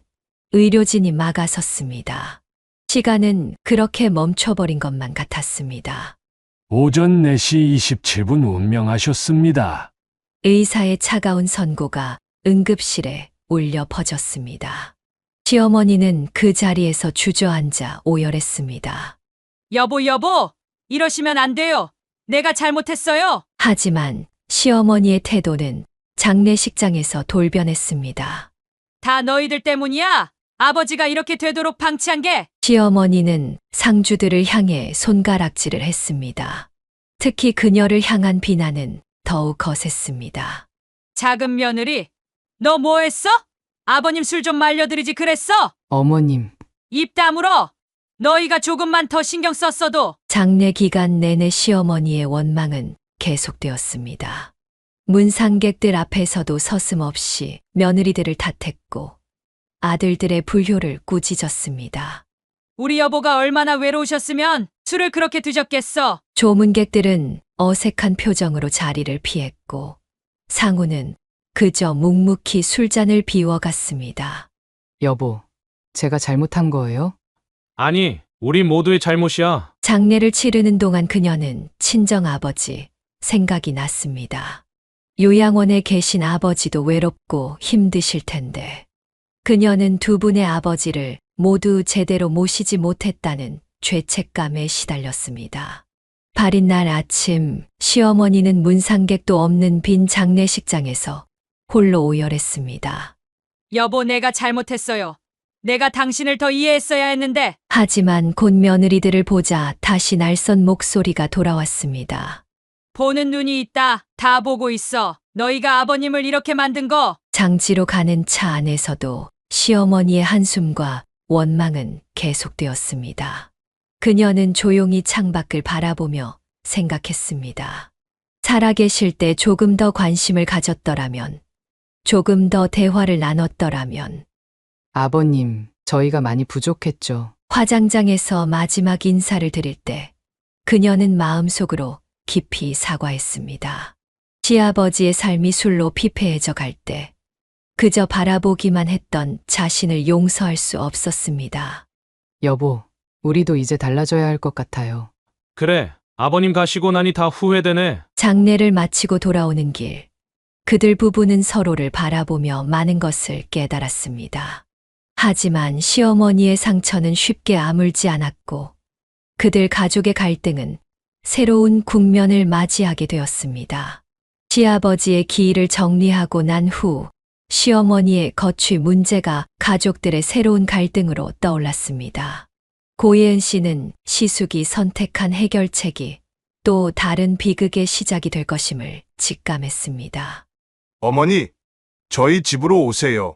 의료진이 막아섰습니다. 시간은 그렇게 멈춰버린 것만 같았습니다. 오전 4시 27분 운명하셨습니다. 의사의 차가운 선고가 응급실에 울려 퍼졌습니다. 시어머니는 그 자리에서 주저앉아 오열했습니다. 여보, 이러시면 안 돼요. 내가 잘못했어요. 하지만 시어머니의 태도는 장례식장에서 돌변했습니다. 다 너희들 때문이야. 아버지가 이렇게 되도록 방치한 게. 시어머니는 상주들을 향해 손가락질을 했습니다. 특히 그녀를 향한 비난은 더욱 거셌습니다. 작은 며느리, 너 뭐 했어? 아버님 술 좀 말려드리지 그랬어? 어머님, 입 다물어. 너희가 조금만 더 신경 썼어도. 장례 기간 내내 시어머니의 원망은 계속되었습니다. 문상객들 앞에서도 서슴없이 며느리들을 탓했고 아들들의 불효를 꾸짖었습니다. 우리 여보가 얼마나 외로우셨으면 술을 그렇게 드셨겠어. 조문객들은 어색한 표정으로 자리를 피했고 상우는 그저 묵묵히 술잔을 비워갔습니다. 여보, 제가 잘못한 거예요? 아니, 우리 모두의 잘못이야. 장례를 치르는 동안 그녀는 친정아버지 생각이 났습니다. 요양원에 계신 아버지도 외롭고 힘드실 텐데 그녀는 두 분의 아버지를 모두 제대로 모시지 못했다는 죄책감에 시달렸습니다. 발인 날 아침 시어머니는 문상객도 없는 빈 장례식장에서 홀로 오열했습니다. 여보, 내가 잘못했어요. 내가 당신을 더 이해했어야 했는데. 하지만 곧 며느리들을 보자 다시 낯선 목소리가 돌아왔습니다. 보는 눈이 있다. 다 보고 있어. 너희가 아버님을 이렇게 만든 거. 장지로 가는 차 안에서도 시어머니의 한숨과 원망은 계속되었습니다. 그녀는 조용히 창밖을 바라보며 생각했습니다. 살아계실 때 조금 더 관심을 가졌더라면, 조금 더 대화를 나눴더라면. 아버님, 저희가 많이 부족했죠. 화장장에서 마지막 인사를 드릴 때 그녀는 마음속으로 깊이 사과했습니다. 시아버지의 삶이 술로 피폐해져 갈 때 그저 바라보기만 했던 자신을 용서할 수 없었습니다. 여보, 우리도 이제 달라져야 할 것 같아요. 그래, 아버님 가시고 나니 다 후회되네. 장례를 마치고 돌아오는 길, 그들 부부는 서로를 바라보며 많은 것을 깨달았습니다. 하지만 시어머니의 상처는 쉽게 아물지 않았고 그들 가족의 갈등은 새로운 국면을 맞이하게 되었습니다. 시아버지의 기일을 정리하고 난 후 시어머니의 거취 문제가 가족들의 새로운 갈등으로 떠올랐습니다. 고예은 씨는 시숙이 선택한 해결책이 또 다른 비극의 시작이 될 것임을 직감했습니다. 어머니, 저희 집으로 오세요.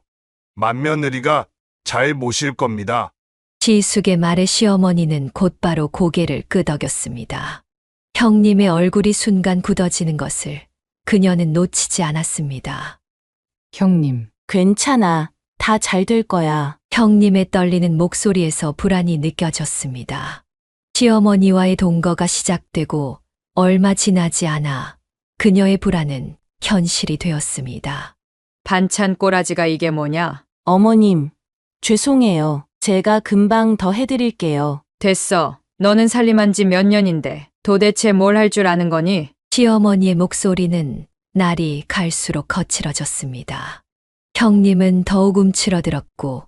맏며느리가 잘 모실 겁니다. 시숙의 말에 시어머니는 곧바로 고개를 끄덕였습니다. 형님의 얼굴이 순간 굳어지는 것을 그녀는 놓치지 않았습니다. 형님, 괜찮아. 다 잘 될 거야. 형님의 떨리는 목소리에서 불안이 느껴졌습니다. 시어머니와의 동거가 시작되고 얼마 지나지 않아 그녀의 불안은 현실이 되었습니다. 반찬 꼬라지가 이게 뭐냐? 어머님, 죄송해요. 제가 금방 더 해드릴게요. 됐어. 너는 살림한 지 몇 년인데 도대체 뭘 할 줄 아는 거니? 시어머니의 목소리는 날이 갈수록 거칠어졌습니다. 형님은 더욱 움츠러들었고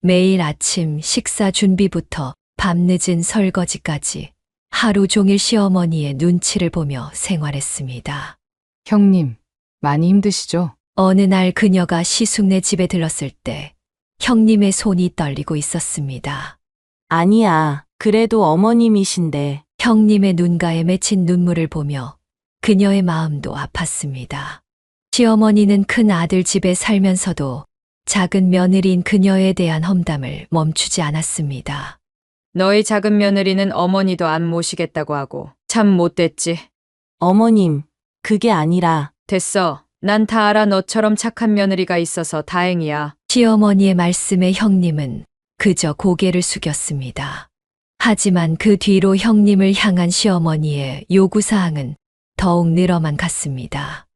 매일 아침 식사 준비부터 밤늦은 설거지까지 하루 종일 시어머니의 눈치를 보며 생활했습니다. 형님, 많이 힘드시죠? 어느 날 그녀가 시숙네 집에 들렀을 때 형님의 손이 떨리고 있었습니다. 아니야. 그래도 어머님이신데. 형님의 눈가에 맺힌 눈물을 보며 그녀의 마음도 아팠습니다. 시어머니는 큰 아들 집에 살면서도 작은 며느리인 그녀에 대한 험담을 멈추지 않았습니다. 너희 작은 며느리는 어머니도 안 모시겠다고 하고 참 못됐지. 어머님, 그게 아니라 됐어. 난 다 알아. 너처럼 착한 며느리가 있어서 다행이야. 시어머니의 말씀에 형님은 그저 고개를 숙였습니다. 하지만 그 뒤로 형님을 향한 시어머니의 요구사항은 더욱 늘어만 갔습니다.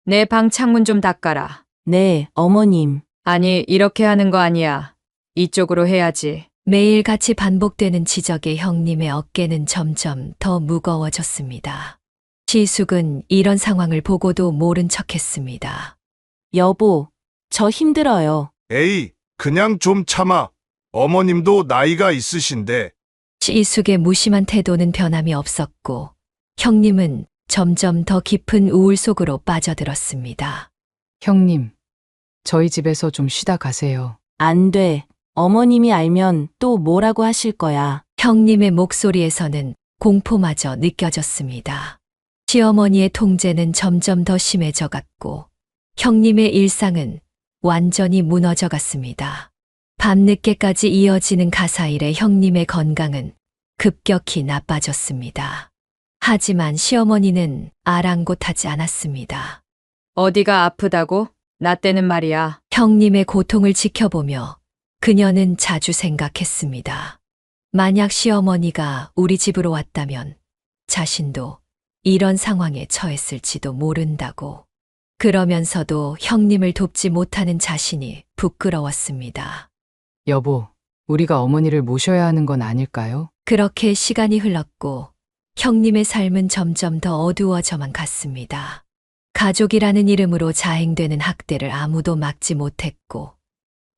내 방 창문 좀 닦아라. 네, 어머님. 아니, 이렇게 하는 거 아니야. 이쪽으로 해야지. 매일같이 반복되는 지적에 형님의 어깨는 점점 더 무거워졌습니다. 지숙은 이런 상황을 보고도 모른 척했습니다. 여보, 저 힘들어요. 에이, 그냥 좀 참아. 어머님도 나이가 있으신데. 지숙의 무심한 태도는 변함이 없었고 형님은 점점 더 깊은 우울 속으로 빠져들었습니다. 형님, 저희 집에서 좀 쉬다 가세요. 안 돼. 어머님이 알면 또 뭐라고 하실 거야. 형님의 목소리에서는 공포마저 느껴졌습니다. 시어머니의 통제는 점점 더 심해져 갔고 형님의 일상은 완전히 무너져 갔습니다. 밤늦게까지 이어지는 가사일에 형님의 건강은 급격히 나빠졌습니다. 하지만 시어머니는 아랑곳하지 않았습니다. 어디가 아프다고? 나 때는 말이야. 형님의 고통을 지켜보며 그녀는 자주 생각했습니다. 만약 시어머니가 우리 집으로 왔다면 자신도 이런 상황에 처했을지도 모른다고. 그러면서도 형님을 돕지 못하는 자신이 부끄러웠습니다. 여보, 우리가 어머니를 모셔야 하는 건 아닐까요? 그렇게 시간이 흘렀고 형님의 삶은 점점 더 어두워져만 갔습니다. 가족이라는 이름으로 자행되는 학대를 아무도 막지 못했고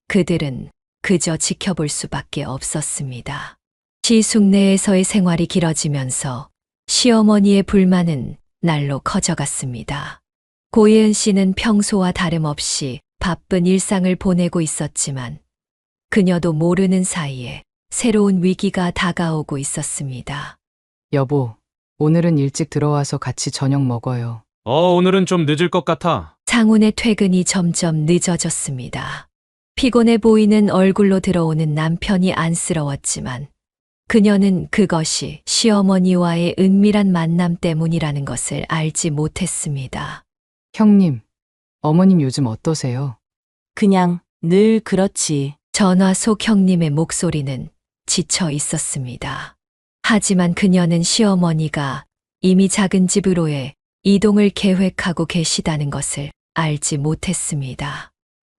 그들은 그저 지켜볼 수밖에 없었습니다. 지숙 내에서의 생활이 길어지면서 시어머니의 불만은 날로 커져갔습니다. 고예은 씨는 평소와 다름없이 바쁜 일상을 보내고 있었지만 그녀도 모르는 사이에 새로운 위기가 다가오고 있었습니다. 여보, 오늘은 일찍 들어와서 같이 저녁 먹어요. 오늘은 좀 늦을 것 같아. 상훈의 퇴근이 점점 늦어졌습니다. 피곤해 보이는 얼굴로 들어오는 남편이 안쓰러웠지만 그녀는 그것이 시어머니와의 은밀한 만남 때문이라는 것을 알지 못했습니다. 형님, 어머님 요즘 어떠세요? 그냥 늘 그렇지. 전화 속 형님의 목소리는 지쳐 있었습니다. 하지만 그녀는 시어머니가 이미 작은 집으로의 이동을 계획하고 계시다는 것을 알지 못했습니다.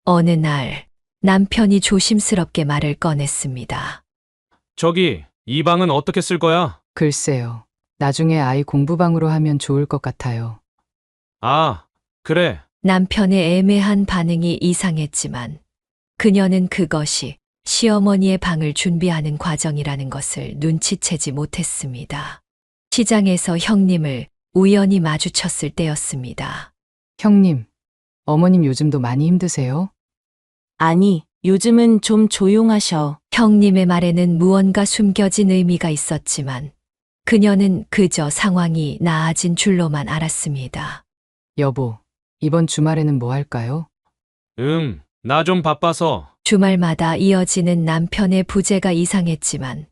어느 날 남편이 조심스럽게 말을 꺼냈습니다. 저기, 이 방은 어떻게 쓸 거야? 글쎄요. 나중에 아이 공부방으로 하면 좋을 것 같아요. 아, 그래. 남편의 애매한 반응이 이상했지만 그녀는 그것이 시어머니의 방을 준비하는 과정이라는 것을 눈치채지 못했습니다. 시장에서 형님을 우연히 마주쳤을 때였습니다. 형님, 어머님 요즘도 많이 힘드세요? 아니, 요즘은 좀 조용하셔. 형님의 말에는 무언가 숨겨진 의미가 있었지만 그녀는 그저 상황이 나아진 줄로만 알았습니다. 여보, 이번 주말에는 뭐 할까요? 나 좀 바빠서. 주말마다 이어지는 남편의 부재가 이상했지만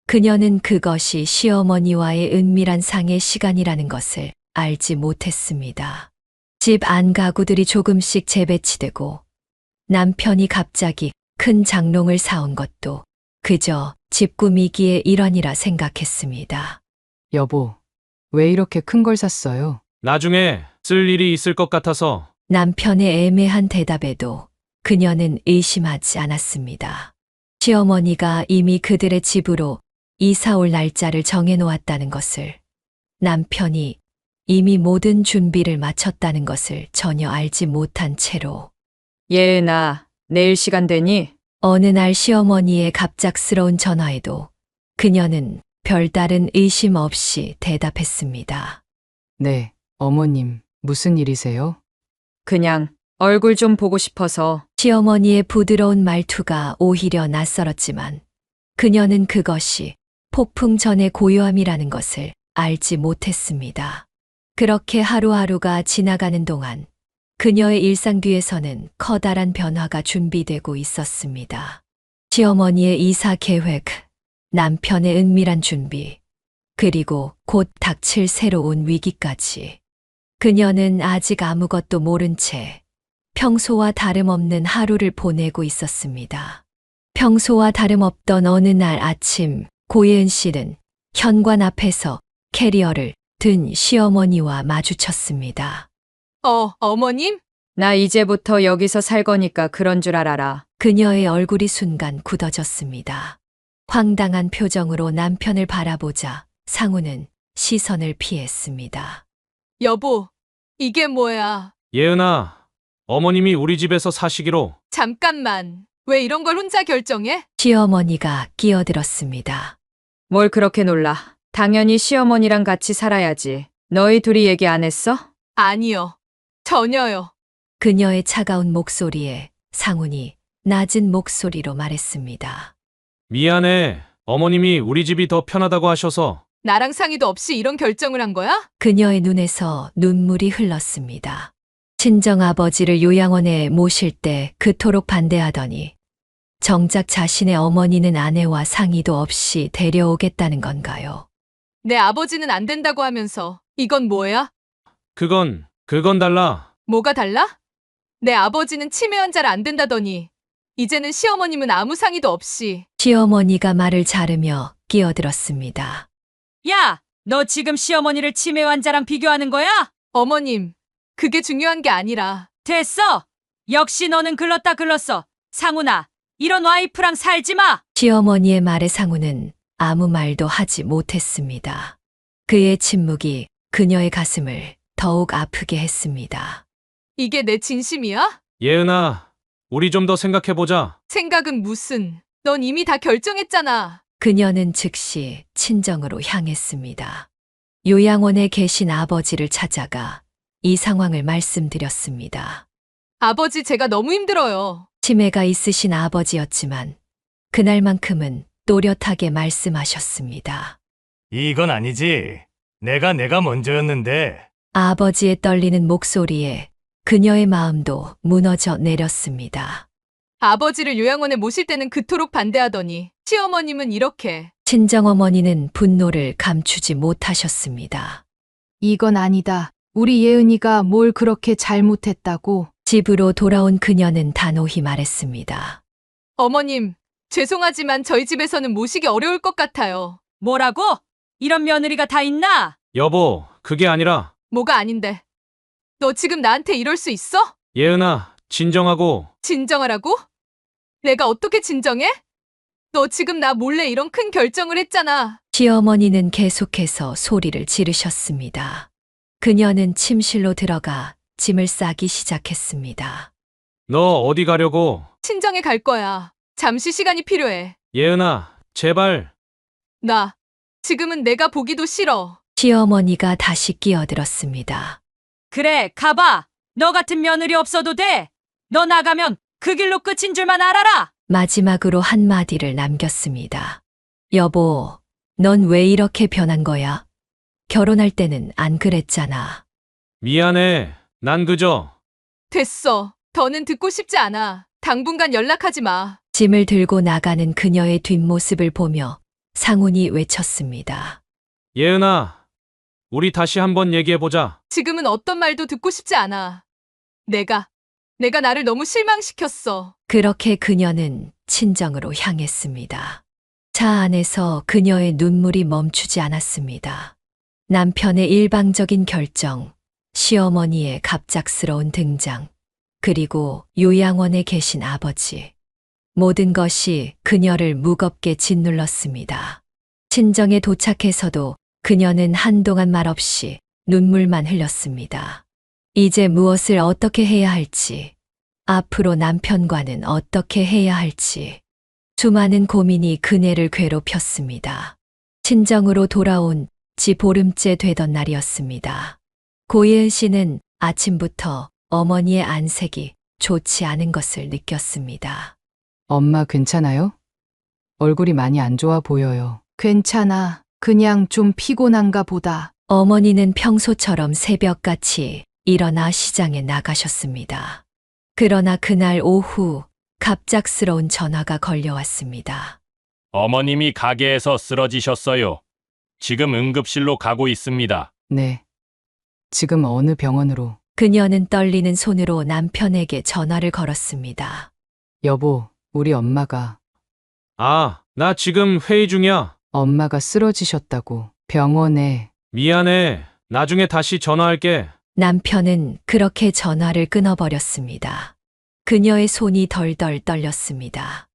그녀는 그것이 시어머니와의 은밀한 상의 시간이라는 것을 알지 못했습니다. 집 안 가구들이 조금씩 재배치되고 남편이 갑자기 큰 장롱을 사온 것도 그저 집 꾸미기의 일환이라 생각했습니다. 여보, 왜 이렇게 큰 걸 샀어요? 나중에 쓸 일이 있을 것 같아서. 남편의 애매한 대답에도 그녀는 의심하지 않았습니다. 시어머니가 이미 그들의 집으로 이사 올 날짜를 정해놓았다는 것을, 남편이 이미 모든 준비를 마쳤다는 것을 전혀 알지 못한 채로 예은아, 내일 시간 되니? 어느 날 시어머니의 갑작스러운 전화에도 그녀는 별다른 의심 없이 대답했습니다. 네, 어머님, 무슨 일이세요? 그냥 얼굴 좀 보고 싶어서. 시어머니의 부드러운 말투가 오히려 낯설었지만 그녀는 그것이 폭풍 전의 고요함이라는 것을 알지 못했습니다. 그렇게 하루하루가 지나가는 동안 그녀의 일상 뒤에서는 커다란 변화가 준비되고 있었습니다. 시어머니의 이사 계획, 남편의 은밀한 준비, 그리고 곧 닥칠 새로운 위기까지. 그녀는 아직 아무것도 모른 채 평소와 다름없는 하루를 보내고 있었습니다. 평소와 다름없던 어느 날 아침, 고예은 씨는 현관 앞에서 캐리어를 든 시어머니와 마주쳤습니다. 어머님? 나 이제부터 여기서 살 거니까 그런 줄 알아라. 그녀의 얼굴이 순간 굳어졌습니다. 황당한 표정으로 남편을 바라보자 상우는 시선을 피했습니다. 여보, 이게 뭐야? 예은아, 어머님이 우리 집에서 사시기로. 잠깐만. 왜 이런 걸 혼자 결정해? 시어머니가 끼어들었습니다. 뭘 그렇게 놀라. 당연히 시어머니랑 같이 살아야지. 너희 둘이 얘기 안 했어? 아니요. 전혀요. 그녀의 차가운 목소리에 상훈이 낮은 목소리로 말했습니다. 미안해. 어머님이 우리 집이 더 편하다고 하셔서. 나랑 상의도 없이 이런 결정을 한 거야? 그녀의 눈에서 눈물이 흘렀습니다. 친정아버지를 요양원에 모실 때 그토록 반대하더니 정작 자신의 어머니는 아내와 상의도 없이 데려오겠다는 건가요? 내 아버지는 안 된다고 하면서 이건 뭐야? 그건 달라. 뭐가 달라? 내 아버지는 치매 환자라 안 된다더니 이제는 시어머님은 아무 상의도 없이. 시어머니가 말을 자르며 끼어들었습니다. 야! 너 지금 시어머니를 치매 환자랑 비교하는 거야? 어머님, 그게 중요한 게 아니라. 됐어! 역시 너는 글렀다 글렀어. 상훈아, 이런 와이프랑 살지 마! 시어머니의 말에 상우는 아무 말도 하지 못했습니다. 그의 침묵이 그녀의 가슴을 더욱 아프게 했습니다. 이게 내 진심이야? 예은아, 우리 좀 더 생각해보자. 생각은 무슨. 넌 이미 다 결정했잖아. 그녀는 즉시 친정으로 향했습니다. 요양원에 계신 아버지를 찾아가 이 상황을 말씀드렸습니다. 아버지, 제가 너무 힘들어요. 치매가 있으신 아버지였지만 그날만큼은 또렷하게 말씀하셨습니다. 이건 아니지. 내가 먼저였는데. 아버지의 떨리는 목소리에 그녀의 마음도 무너져 내렸습니다. 아버지를 요양원에 모실 때는 그토록 반대하더니 시어머님은 이렇게. 친정어머니는 분노를 감추지 못하셨습니다. 이건 아니다. 우리 예은이가 뭘 그렇게 잘못했다고. 집으로 돌아온 그녀는 단호히 말했습니다. 어머님, 죄송하지만 저희 집에서는 모시기 어려울 것 같아요. 뭐라고? 이런 며느리가 다 있나? 여보, 그게 아니라. 뭐가 아닌데. 너 지금 나한테 이럴 수 있어? 예은아, 진정하고. 진정하라고? 내가 어떻게 진정해? 너 지금 나 몰래 이런 큰 결정을 했잖아. 시어머니는 계속해서 소리를 지르셨습니다. 그녀는 침실로 들어가 짐을 싸기 시작했습니다. 너 어디 가려고? 친정에 갈 거야. 잠시 시간이 필요해. 예은아, 제발. 지금은 내가 보기도 싫어. 시어머니가 다시 끼어들었습니다. 그래, 가봐. 너 같은 며느리 없어도 돼. 너 나가면 그 길로 끝인 줄만 알아라. 마지막으로 한마디를 남겼습니다. 여보, 넌 왜 이렇게 변한 거야? 결혼할 때는 안 그랬잖아. 미안해. 난 그저. 됐어. 더는 듣고 싶지 않아. 당분간 연락하지 마. 짐을 들고 나가는 그녀의 뒷모습을 보며 상훈이 외쳤습니다. 예은아, 우리 다시 한번 얘기해보자. 지금은 어떤 말도 듣고 싶지 않아. 내가 나를 너무 실망시켰어. 그렇게 그녀는 친정으로 향했습니다. 차 안에서 그녀의 눈물이 멈추지 않았습니다. 남편의 일방적인 결정, 시어머니의 갑작스러운 등장, 그리고 요양원에 계신 아버지. 모든 것이 그녀를 무겁게 짓눌렀습니다. 친정에 도착해서도 그녀는 한동안 말없이 눈물만 흘렸습니다. 이제 무엇을 어떻게 해야 할지, 앞으로 남편과는 어떻게 해야 할지, 수많은 고민이 그네를 괴롭혔습니다. 친정으로 돌아온 지 보름째 되던 날이었습니다. 고예은 씨는 아침부터 어머니의 안색이 좋지 않은 것을 느꼈습니다. 엄마 괜찮아요? 얼굴이 많이 안 좋아 보여요. 괜찮아. 그냥 좀 피곤한가 보다. 어머니는 평소처럼 새벽같이 일어나 시장에 나가셨습니다. 그러나 그날 오후 갑작스러운 전화가 걸려왔습니다. 어머님이 가게에서 쓰러지셨어요. 지금 응급실로 가고 있습니다. 네. 지금 어느 병원으로? 그녀는 떨리는 손으로 남편에게 전화를 걸었습니다. 여보, 우리 엄마가 나 지금 회의 중이야. 엄마가 쓰러지셨다고. 병원에. 미안해. 나중에 다시 전화할게. 남편은 그렇게 전화를 끊어버렸습니다. 그녀의 손이 덜덜 떨렸습니다.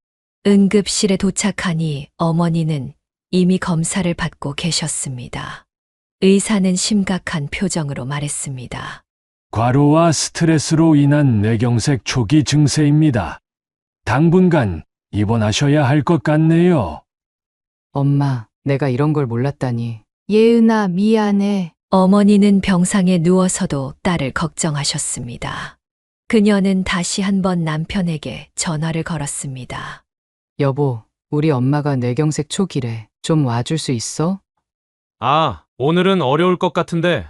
응급실에 도착하니 어머니는 이미 검사를 받고 계셨습니다. 의사는 심각한 표정으로 말했습니다. 과로와 스트레스로 인한 뇌경색 초기 증세입니다. 당분간 입원하셔야 할 것 같네요. 엄마, 내가 이런 걸 몰랐다니. 예은아, 미안해. 어머니는 병상에 누워서도 딸을 걱정하셨습니다. 그녀는 다시 한번 남편에게 전화를 걸었습니다. 여보, 우리 엄마가 뇌경색 초기래. 좀 와줄 수 있어? 오늘은 어려울 것 같은데.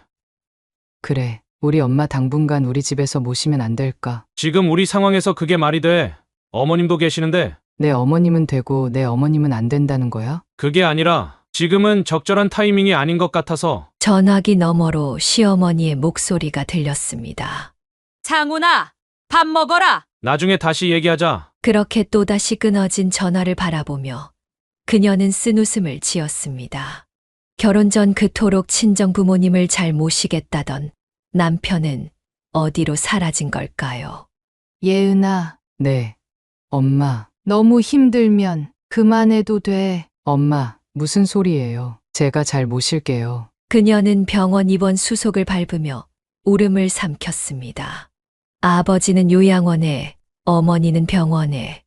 그래. 우리 엄마 당분간 우리 집에서 모시면 안 될까? 지금 우리 상황에서 그게 말이 돼. 어머님도 계시는데. 내 어머님은 되고 내 어머님은 안 된다는 거야? 그게 아니라 지금은 적절한 타이밍이 아닌 것 같아서. 전화기 너머로 시어머니의 목소리가 들렸습니다. 창훈아, 밥 먹어라. 나중에 다시 얘기하자. 그렇게 또다시 끊어진 전화를 바라보며 그녀는 쓴웃음을 지었습니다. 결혼 전 그토록 친정 부모님을 잘 모시겠다던 남편은 어디로 사라진 걸까요? 예은아, 네. 엄마, 너무 힘들면 그만해도 돼. 엄마, 무슨 소리예요? 제가 잘 모실게요. 그녀는 병원 입원 수속을 밟으며 울음을 삼켰습니다. 아버지는 요양원에, 어머니는 병원에,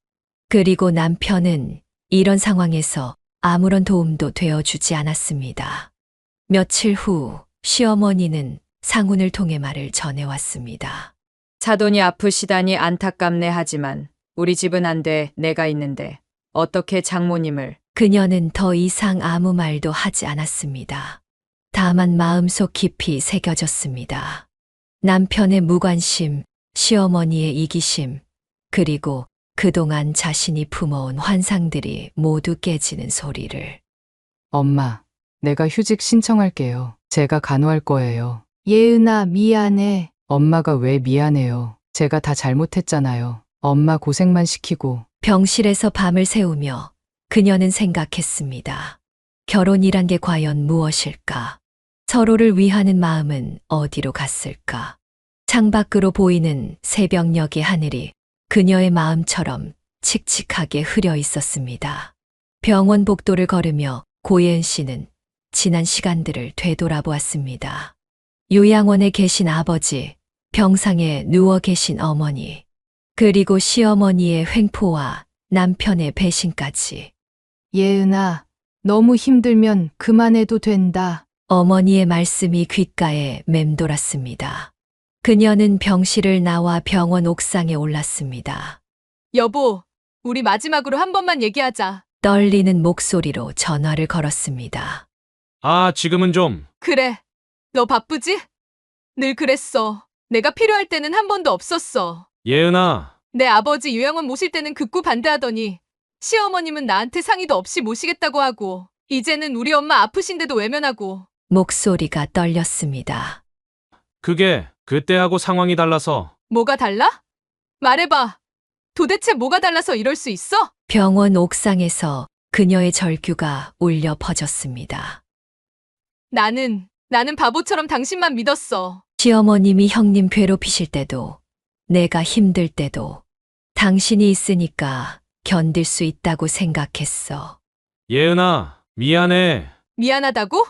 그리고 남편은 이런 상황에서 아무런 도움도 되어주지 않았습니다. 며칠 후 시어머니는 상훈을 통해 말을 전해왔습니다. 사돈이 아프시다니 안타깝네 하지만 우리 집은 안 돼. 내가 있는데 어떻게 장모님을. 그녀는 더 이상 아무 말도 하지 않았습니다. 다만 마음속 깊이 새겨졌습니다. 남편의 무관심, 시어머니의 이기심, 그리고 그동안 자신이 품어온 환상들이 모두 깨지는 소리를. 엄마, 내가 휴직 신청할게요. 제가 간호할 거예요. 예은아, 미안해. 엄마가 왜 미안해요? 제가 다 잘못했잖아요. 엄마 고생만 시키고. 병실에서 밤을 새우며 그녀는 생각했습니다. 결혼이란 게 과연 무엇일까? 서로를 위하는 마음은 어디로 갔을까? 창밖으로 보이는 새벽녘의 하늘이 그녀의 마음처럼 칙칙하게 흐려 있었습니다. 병원 복도를 걸으며 고예은 씨는 지난 시간들을 되돌아보았습니다. 요양원에 계신 아버지, 병상에 누워 계신 어머니, 그리고 시어머니의 횡포와 남편의 배신까지. 예은아, 너무 힘들면 그만해도 된다. 어머니의 말씀이 귓가에 맴돌았습니다. 그녀는 병실을 나와 병원 옥상에 올랐습니다. 여보, 우리 마지막으로 한 번만 얘기하자. 떨리는 목소리로 전화를 걸었습니다. 지금은 좀. 그래. 너 바쁘지? 늘 그랬어. 내가 필요할 때는 한 번도 없었어. 예은아. 내 아버지 요양원 모실 때는 극구 반대하더니 시어머님은 나한테 상의도 없이 모시겠다고 하고 이제는 우리 엄마 아프신데도 외면하고. 목소리가 떨렸습니다. 그게 그때하고 상황이 달라서. 뭐가 달라? 말해봐. 도대체 뭐가 달라서 이럴 수 있어? 병원 옥상에서 그녀의 절규가 울려 퍼졌습니다. 나는 바보처럼 당신만 믿었어. 시어머님이 형님 괴롭히실 때도, 내가 힘들 때도 당신이 있으니까 견딜 수 있다고 생각했어. 예은아, 미안해. 미안하다고?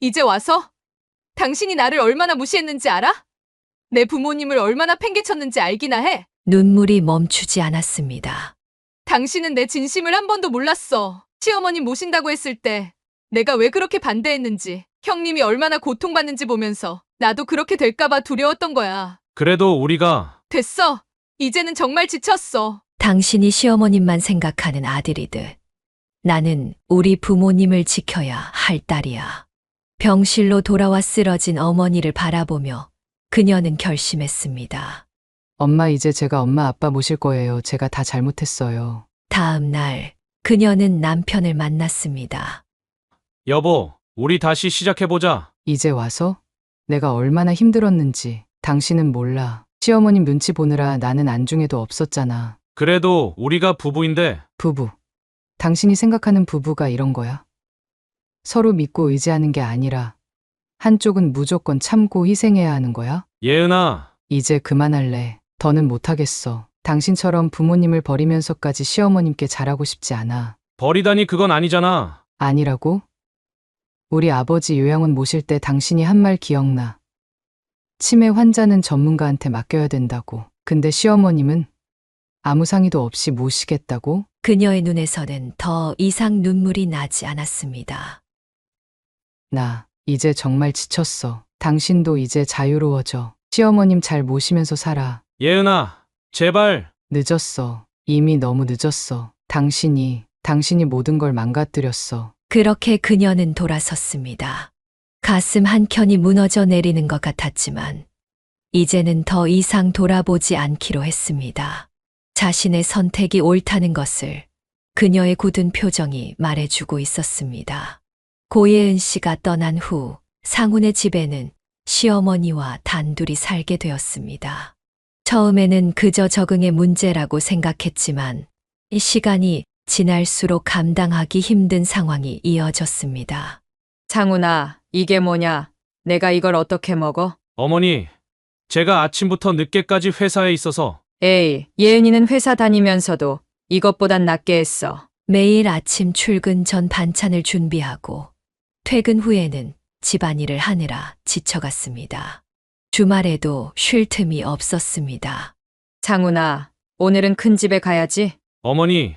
이제 와서? 당신이 나를 얼마나 무시했는지 알아? 내 부모님을 얼마나 팽개쳤는지 알기나 해. 눈물이 멈추지 않았습니다. 당신은 내 진심을 한 번도 몰랐어. 시어머님 모신다고 했을 때 내가 왜 그렇게 반대했는지, 형님이 얼마나 고통받는지 보면서 나도 그렇게 될까봐 두려웠던 거야. 그래도 우리가. 됐어. 이제는 정말 지쳤어. 당신이 시어머님만 생각하는 아들이듯 나는 우리 부모님을 지켜야 할 딸이야. 병실로 돌아와 쓰러진 어머니를 바라보며 그녀는 결심했습니다. 엄마, 이제 제가 엄마 아빠 모실 거예요. 제가 다 잘못했어요. 다음 날 그녀는 남편을 만났습니다. 여보, 우리 다시 시작해보자. 이제 와서 내가 얼마나 힘들었는지 당신은 몰라. 시어머님 눈치 보느라 나는 안중에도 없었잖아. 그래도 우리가 부부인데 부부. 당신이 생각하는 부부가 이런 거야? 서로 믿고 의지하는 게 아니라 한쪽은 무조건 참고 희생해야 하는 거야? 예은아, 이제 그만할래. 더는 못하겠어. 당신처럼 부모님을 버리면서까지 시어머님께 잘하고 싶지 않아. 버리다니 그건 아니잖아. 아니라고? 우리 아버지 요양원 모실 때 당신이 한 말 기억나. 치매 환자는 전문가한테 맡겨야 된다고. 근데 시어머님은 아무 상의도 없이 모시겠다고? 그녀의 눈에서는 더 이상 눈물이 나지 않았습니다. 나 이제 정말 지쳤어. 당신도 이제 자유로워져. 시어머님 잘 모시면서 살아. 예은아, 제발. 늦었어. 이미 너무 늦었어. 당신이 모든 걸 망가뜨렸어. 그렇게 그녀는 돌아섰습니다. 가슴 한켠이 무너져 내리는 것 같았지만 이제는 더 이상 돌아보지 않기로 했습니다. 자신의 선택이 옳다는 것을 그녀의 굳은 표정이 말해주고 있었습니다. 고예은 씨가 떠난 후 상훈의 집에는 시어머니와 단둘이 살게 되었습니다. 처음에는 그저 적응의 문제라고 생각했지만 이 시간이 지날수록 감당하기 힘든 상황이 이어졌습니다. 상훈아, 이게 뭐냐? 내가 이걸 어떻게 먹어? 어머니, 제가 아침부터 늦게까지 회사에 있어서. 에이, 예은이는 회사 다니면서도 이것보단 낫게 했어. 매일 아침 출근 전 반찬을 준비하고 퇴근 후에는 집안일을 하느라 지쳐갔습니다. 주말에도 쉴 틈이 없었습니다. 상훈아, 오늘은 큰 집에 가야지. 어머니,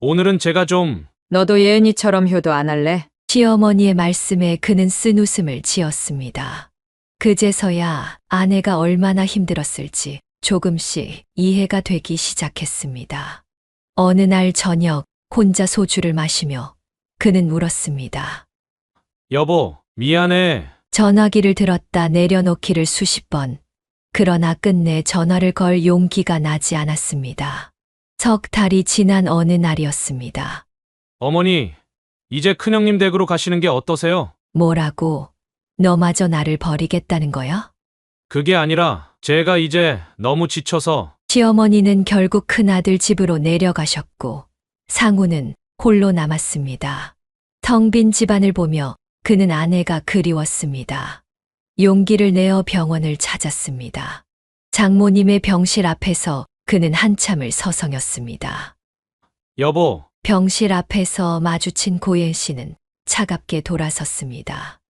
오늘은 제가 좀. 너도 예은이처럼 효도 안 할래? 시어머니의 말씀에 그는 쓴웃음을 지었습니다. 그제서야 아내가 얼마나 힘들었을지 조금씩 이해가 되기 시작했습니다. 어느 날 저녁 혼자 소주를 마시며 그는 울었습니다. 여보, 미안해. 전화기를 들었다 내려놓기를 수십 번. 그러나 끝내 전화를 걸 용기가 나지 않았습니다. 석 달이 지난 어느 날이었습니다. 어머니, 이제 큰형님 댁으로 가시는 게 어떠세요? 뭐라고? 너마저 나를 버리겠다는 거야? 그게 아니라 제가 이제 너무 지쳐서. 시어머니는 결국 큰아들 집으로 내려가셨고 상우는 홀로 남았습니다. 텅 빈 집안을 보며 그는 아내가 그리웠습니다. 용기를 내어 병원을 찾았습니다. 장모님의 병실 앞에서 그는 한참을 서성였습니다. 여보, 병실 앞에서 마주친 고yen 씨는 차갑게 돌아섰습니다.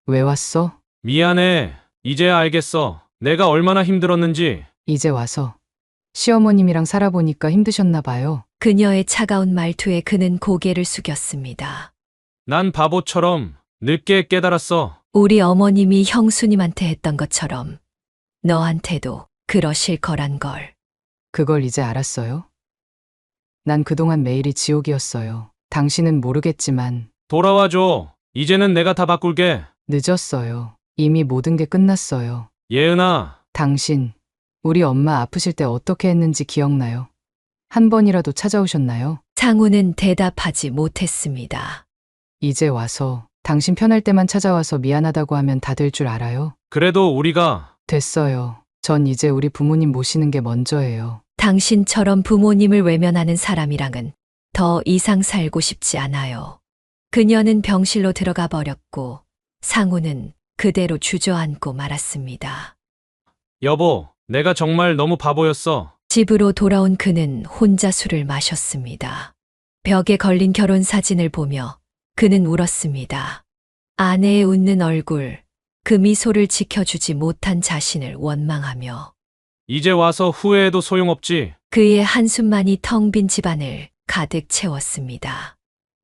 왜 왔어? 미안해. 이제야 알겠어. 내가 얼마나 힘들었는지. 이제 와서 시어머님이랑 살아보니까 힘드셨나 봐요. 그녀의 차가운 말투에 그는 고개를 숙였습니다. 난 바보처럼 늦게 깨달았어. 우리 어머님이 형수님한테 했던 것처럼 너한테도 그러실 거란 걸. 그걸 이제 알았어요? 난 그동안 매일이 지옥이었어요. 당신은 모르겠지만 돌아와줘. 이제는 내가 다 바꿀게. 늦었어요. 이미 모든 게 끝났어요. 예은아, 당신, 우리 엄마 아프실 때 어떻게 했는지 기억나요? 한 번이라도 찾아오셨나요? 상우는 대답하지 못했습니다. 이제 와서 당신 편할 때만 찾아와서 미안하다고 하면 다 될 줄 알아요? 그래도 우리가. 됐어요. 전 이제 우리 부모님 모시는 게 먼저예요. 당신처럼 부모님을 외면하는 사람이랑은 더 이상 살고 싶지 않아요. 그녀는 병실로 들어가 버렸고 상우는 그대로 주저앉고 말았습니다. 여보, 내가 정말 너무 바보였어. 집으로 돌아온 그는 혼자 술을 마셨습니다. 벽에 걸린 결혼 사진을 보며 그는 울었습니다. 아내의 웃는 얼굴, 그 미소를 지켜주지 못한 자신을 원망하며 이제 와서 후회해도 소용없지. 그의 한숨만이 텅 빈 집안을 가득 채웠습니다.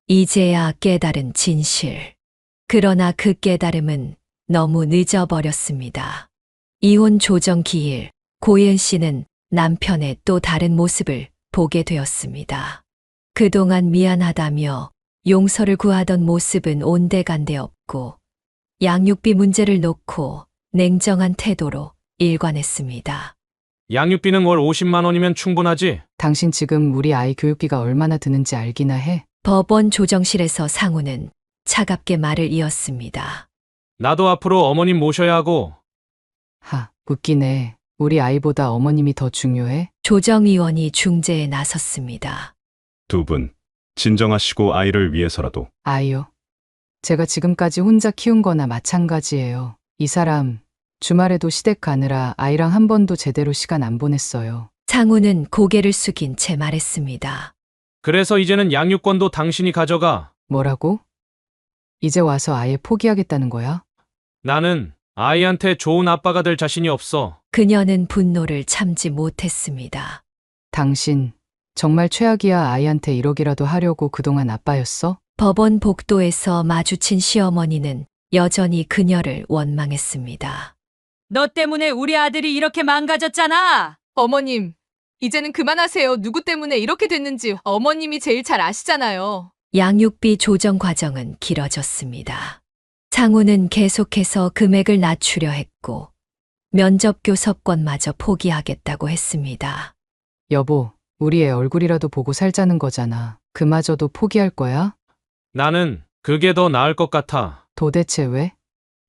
이제야 깨달은 진실. 그러나 그 깨달음은 너무 늦어버렸습니다. 이혼 조정 기일, 고yen 씨는 남편의 또 다른 모습을 보게 되었습니다. 그동안 미안하다며 용서를 구하던 모습은 온데간데 없고 양육비 문제를 놓고 냉정한 태도로 일관했습니다. 양육비는 월 50만 원이면 충분하지? 당신 지금 우리 아이 교육비가 얼마나 드는지 알기나 해? 법원 조정실에서 상우는 차갑게 말을 이었습니다. 나도 앞으로 어머님 모셔야 하고 웃기네. 우리 아이보다 어머님이 더 중요해? 조정위원이 중재에 나섰습니다. 두 분, 진정하시고 아이를 위해서라도. 아이요. 제가 지금까지 혼자 키운 거나 마찬가지예요. 이 사람 주말에도 시댁 가느라 아이랑 한 번도 제대로 시간 안 보냈어요. 상우는 고개를 숙인 채 말했습니다. 그래서 이제는 양육권도 당신이 가져가. 뭐라고? 이제 와서 아예 포기하겠다는 거야? 나는 아이한테 좋은 아빠가 될 자신이 없어. 그녀는 분노를 참지 못했습니다. 당신 정말 최악이야. 아이한테 1억이라도 하려고 그동안 아빠였어? 법원 복도에서 마주친 시어머니는 여전히 그녀를 원망했습니다. 너 때문에 우리 아들이 이렇게 망가졌잖아. 어머님, 이제는 그만하세요. 누구 때문에 이렇게 됐는지 어머님이 제일 잘 아시잖아요. 양육비 조정 과정은 길어졌습니다. 상우는 계속해서 금액을 낮추려 했고 면접 교섭권마저 포기하겠다고 했습니다. 여보, 우리 애 얼굴이라도 보고 살자는 거잖아. 그마저도 포기할 거야? 나는 그게 더 나을 것 같아. 도대체 왜?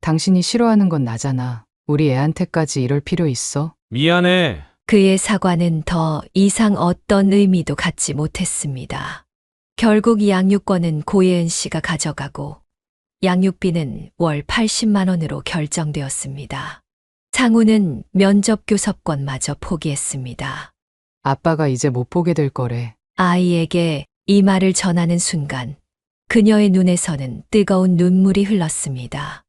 당신이 싫어하는 건 나잖아. 우리 애한테까지 이럴 필요 있어? 미안해. 그의 사과는 더 이상 어떤 의미도 갖지 못했습니다. 결국 양육권은 고예은 씨가 가져가고 양육비는 월 80만 원으로 결정되었습니다. 상우는 면접 교섭권마저 포기했습니다. 아빠가 이제 못 보게 될 거래. 아이에게 이 말을 전하는 순간 그녀의 눈에서는 뜨거운 눈물이 흘렀습니다.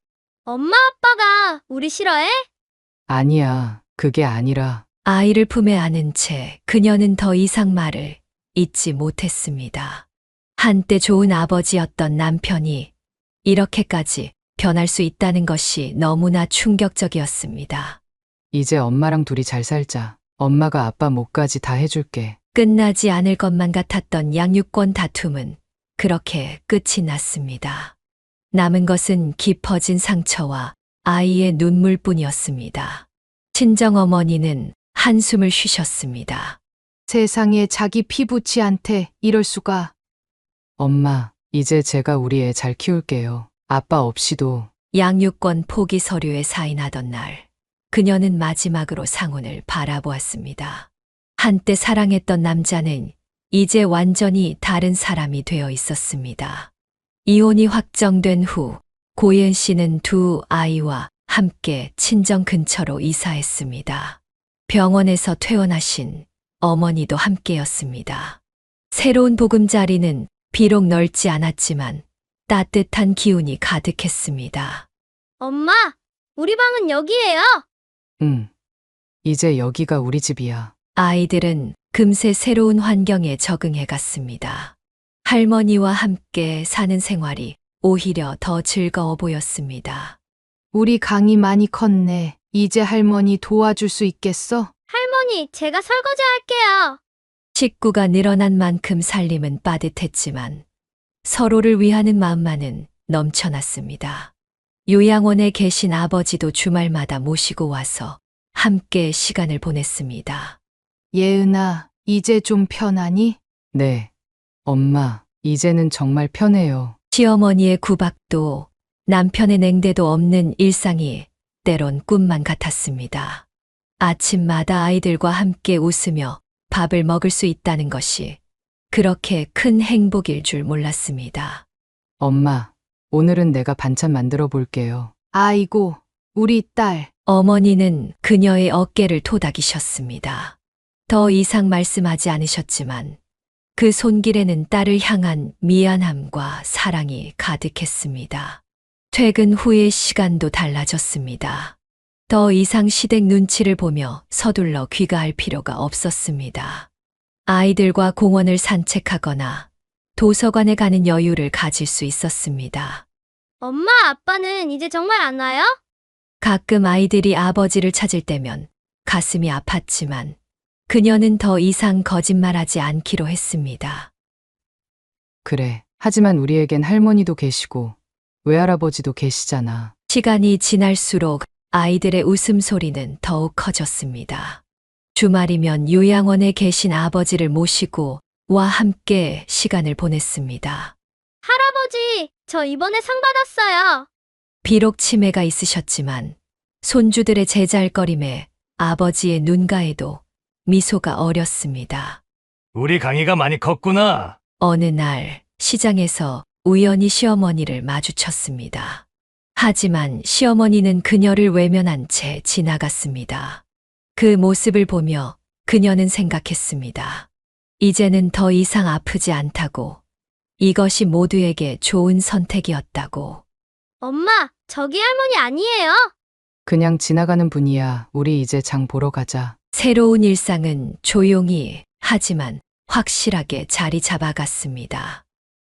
엄마 아빠가 우리 싫어해? 아니야, 그게 아니라. 아이를 품에 안은 채 그녀는 더 이상 말을 잇지 못했습니다. 한때 좋은 아버지였던 남편이 이렇게까지 변할 수 있다는 것이 너무나 충격적이었습니다. 이제 엄마랑 둘이 잘 살자. 엄마가 아빠 몫까지 다 해줄게. 끝나지 않을 것만 같았던 양육권 다툼은 그렇게 끝이 났습니다. 남은 것은 깊어진 상처와 아이의 눈물뿐이었습니다. 친정어머니는 한숨을 쉬셨습니다. 세상에 자기 피부치한테 이럴 수가. 엄마, 이제 제가 우리 애 잘 키울게요. 아빠 없이도. 양육권 포기 서류에 사인하던 날, 그녀는 마지막으로 상훈을 바라보았습니다. 한때 사랑했던 남자는 이제 완전히 다른 사람이 되어 있었습니다. 이혼이 확정된 후 고예은 씨는 두 아이와 함께 친정 근처로 이사했습니다. 병원에서 퇴원하신 어머니도 함께였습니다. 새로운 보금자리는 비록 넓지 않았지만 따뜻한 기운이 가득했습니다. 엄마, 우리 방은 여기예요. 응. 이제 여기가 우리 집이야. 아이들은 금세 새로운 환경에 적응해 갔습니다. 할머니와 함께 사는 생활이 오히려 더 즐거워 보였습니다. 우리 강이 많이 컸네. 이제 할머니 도와줄 수 있겠어? 할머니, 제가 설거지 할게요. 식구가 늘어난 만큼 살림은 빠듯했지만 서로를 위하는 마음만은 넘쳐났습니다. 요양원에 계신 아버지도 주말마다 모시고 와서 함께 시간을 보냈습니다. 예은아, 이제 좀 편하니? 네. 엄마, 이제는 정말 편해요. 시어머니의 구박도 남편의 냉대도 없는 일상이 때론 꿈만 같았습니다. 아침마다 아이들과 함께 웃으며 밥을 먹을 수 있다는 것이 그렇게 큰 행복일 줄 몰랐습니다. 엄마, 오늘은 내가 반찬 만들어 볼게요. 아이고, 우리 딸. 어머니는 그녀의 어깨를 토닥이셨습니다. 더 이상 말씀하지 않으셨지만 그 손길에는 딸을 향한 미안함과 사랑이 가득했습니다. 퇴근 후의 시간도 달라졌습니다. 더 이상 시댁 눈치를 보며 서둘러 귀가할 필요가 없었습니다. 아이들과 공원을 산책하거나 도서관에 가는 여유를 가질 수 있었습니다. 엄마, 아빠는 이제 정말 안 와요? 가끔 아이들이 아버지를 찾을 때면 가슴이 아팠지만 그녀는 더 이상 거짓말하지 않기로 했습니다. 그래. 하지만 우리에겐 할머니도 계시고 외할아버지도 계시잖아. 시간이 지날수록 아이들의 웃음소리는 더욱 커졌습니다. 주말이면 요양원에 계신 아버지를 모시고 와 함께 시간을 보냈습니다. 할아버지, 저 이번에 상 받았어요. 비록 치매가 있으셨지만 손주들의 제잘거림에 아버지의 눈가에도 미소가 어렸습니다. 우리 강희가 많이 컸구나. 어느 날 시장에서 우연히 시어머니를 마주쳤습니다. 하지만 시어머니는 그녀를 외면한 채 지나갔습니다. 그 모습을 보며 그녀는 생각했습니다. 이제는 더 이상 아프지 않다고, 이것이 모두에게 좋은 선택이었다고. 엄마, 저기 할머니 아니에요? 그냥 지나가는 분이야. 우리 이제 장 보러 가자. 새로운 일상은 조용히 하지만 확실하게 자리 잡아갔습니다.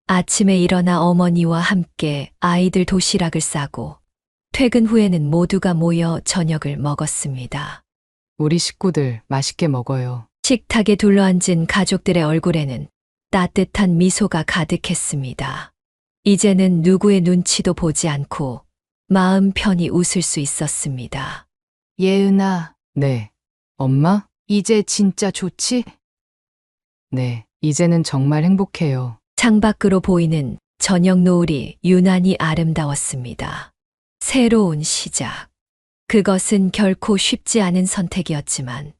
아침에 일어나 어머니와 함께 아이들 도시락을 싸고 퇴근 후에는 모두가 모여 저녁을 먹었습니다. 우리 식구들 맛있게 먹어요. 식탁에 둘러앉은 가족들의 얼굴에는 따뜻한 미소가 가득했습니다. 이제는 누구의 눈치도 보지 않고 마음 편히 웃을 수 있었습니다. 예은아, 네. 엄마? 이제 진짜 좋지? 네. 이제는 정말 행복해요. 창밖으로 보이는 저녁 노을이 유난히 아름다웠습니다. 새로운 시작. 그것은 결코 쉽지 않은 선택이었지만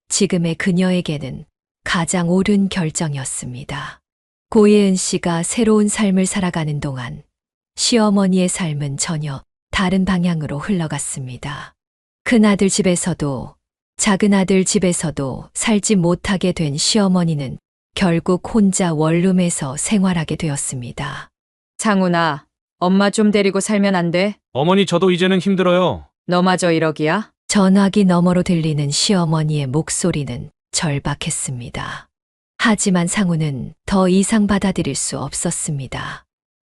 지금의 그녀에게는 가장 옳은 결정이었습니다. 고예은 씨가 새로운 삶을 살아가는 동안 시어머니의 삶은 전혀 다른 방향으로 흘러갔습니다. 큰아들 집에서도 작은아들 집에서도 살지 못하게 된 시어머니는 결국 혼자 원룸에서 생활하게 되었습니다. 상훈아, 엄마 좀 데리고 살면 안 돼? 어머니 저도 이제는 힘들어요. 너마저 이러기야? 전화기 너머로 들리는 시어머니의 목소리는 절박했습니다. 하지만 상우는 더 이상 받아들일 수 없었습니다.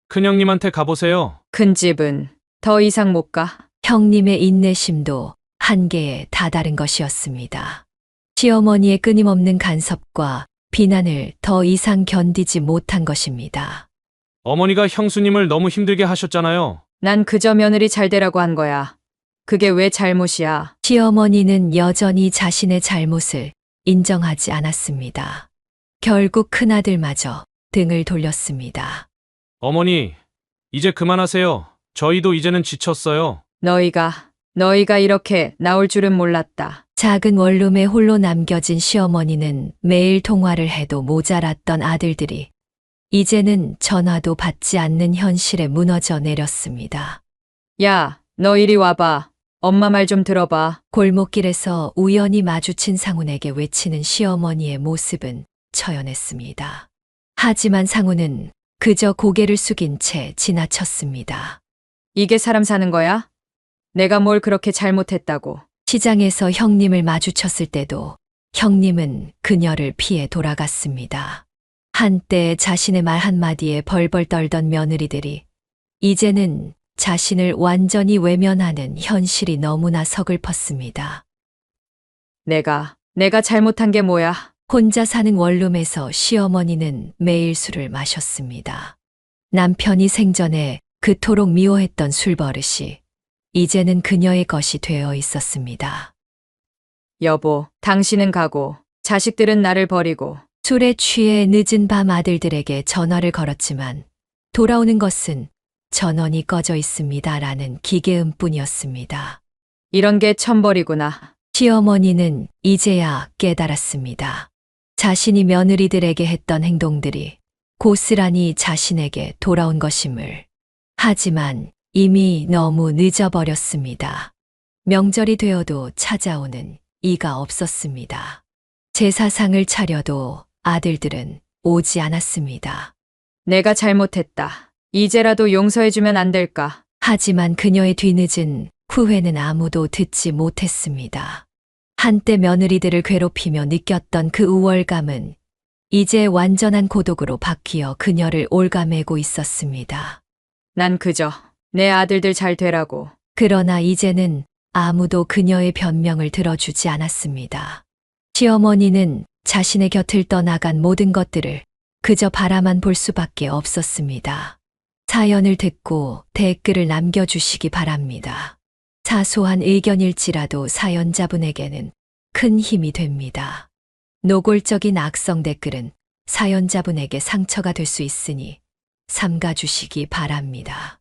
큰형님한테 가보세요. 큰 집은 더 이상 못 가. 형님의 인내심도 한계에 다다른 것이었습니다. 시어머니의 끊임없는 간섭과 비난을 더 이상 견디지 못한 것입니다. 어머니가 형수님을 너무 힘들게 하셨잖아요. 난 그저 며느리 잘 되라고 한 거야. 그게 왜 잘못이야? 시어머니는 여전히 자신의 잘못을 인정하지 않았습니다. 결국 큰아들마저 등을 돌렸습니다. 어머니, 이제 그만하세요. 저희도 이제는 지쳤어요. 너희가 이렇게 나올 줄은 몰랐다. 작은 원룸에 홀로 남겨진 시어머니는 매일 통화를 해도 모자랐던 아들들이 이제는 전화도 받지 않는 현실에 무너져 내렸습니다. 야, 너 이리 와봐. 엄마 말 좀 들어봐. 골목길에서 우연히 마주친 상훈에게 외치는 시어머니의 모습은 처연했습니다. 하지만 상훈은 그저 고개를 숙인 채 지나쳤습니다. 이게 사람 사는 거야? 내가 뭘 그렇게 잘못했다고. 시장에서 형님을 마주쳤을 때도 형님은 그녀를 피해 돌아갔습니다. 한때 자신의 말 한마디에 벌벌 떨던 며느리들이 이제는 자신을 완전히 외면하는 현실이 너무나 서글펐습니다. 내가 잘못한 게 뭐야? 혼자 사는 원룸에서 시어머니는 매일 술을 마셨습니다. 남편이 생전에 그토록 미워했던 술버릇이 이제는 그녀의 것이 되어 있었습니다. 여보, 당신은 가고 자식들은 나를 버리고. 술에 취해 늦은 밤 아들들에게 전화를 걸었지만 돌아오는 것은 전원이 꺼져 있습니다라는 기계음뿐이었습니다. 이런 게 천벌이구나. 시어머니는 이제야 깨달았습니다. 자신이 며느리들에게 했던 행동들이 고스란히 자신에게 돌아온 것임을. 하지만 이미 너무 늦어버렸습니다. 명절이 되어도 찾아오는 이가 없었습니다. 제사상을 차려도 아들들은 오지 않았습니다. 내가 잘못했다. 이제라도 용서해주면 안 될까? 하지만 그녀의 뒤늦은 후회는 아무도 듣지 못했습니다. 한때 며느리들을 괴롭히며 느꼈던 그 우월감은 이제 완전한 고독으로 바뀌어 그녀를 올가매고 있었습니다. 난 그저 내 아들들 잘 되라고. 그러나 이제는 아무도 그녀의 변명을 들어주지 않았습니다. 시어머니는 자신의 곁을 떠나간 모든 것들을 그저 바라만 볼 수밖에 없었습니다. 사연을 듣고 댓글을 남겨주시기 바랍니다. 사소한 의견일지라도 사연자분에게는 큰 힘이 됩니다. 노골적인 악성 댓글은 사연자분에게 상처가 될 수 있으니 삼가주시기 바랍니다.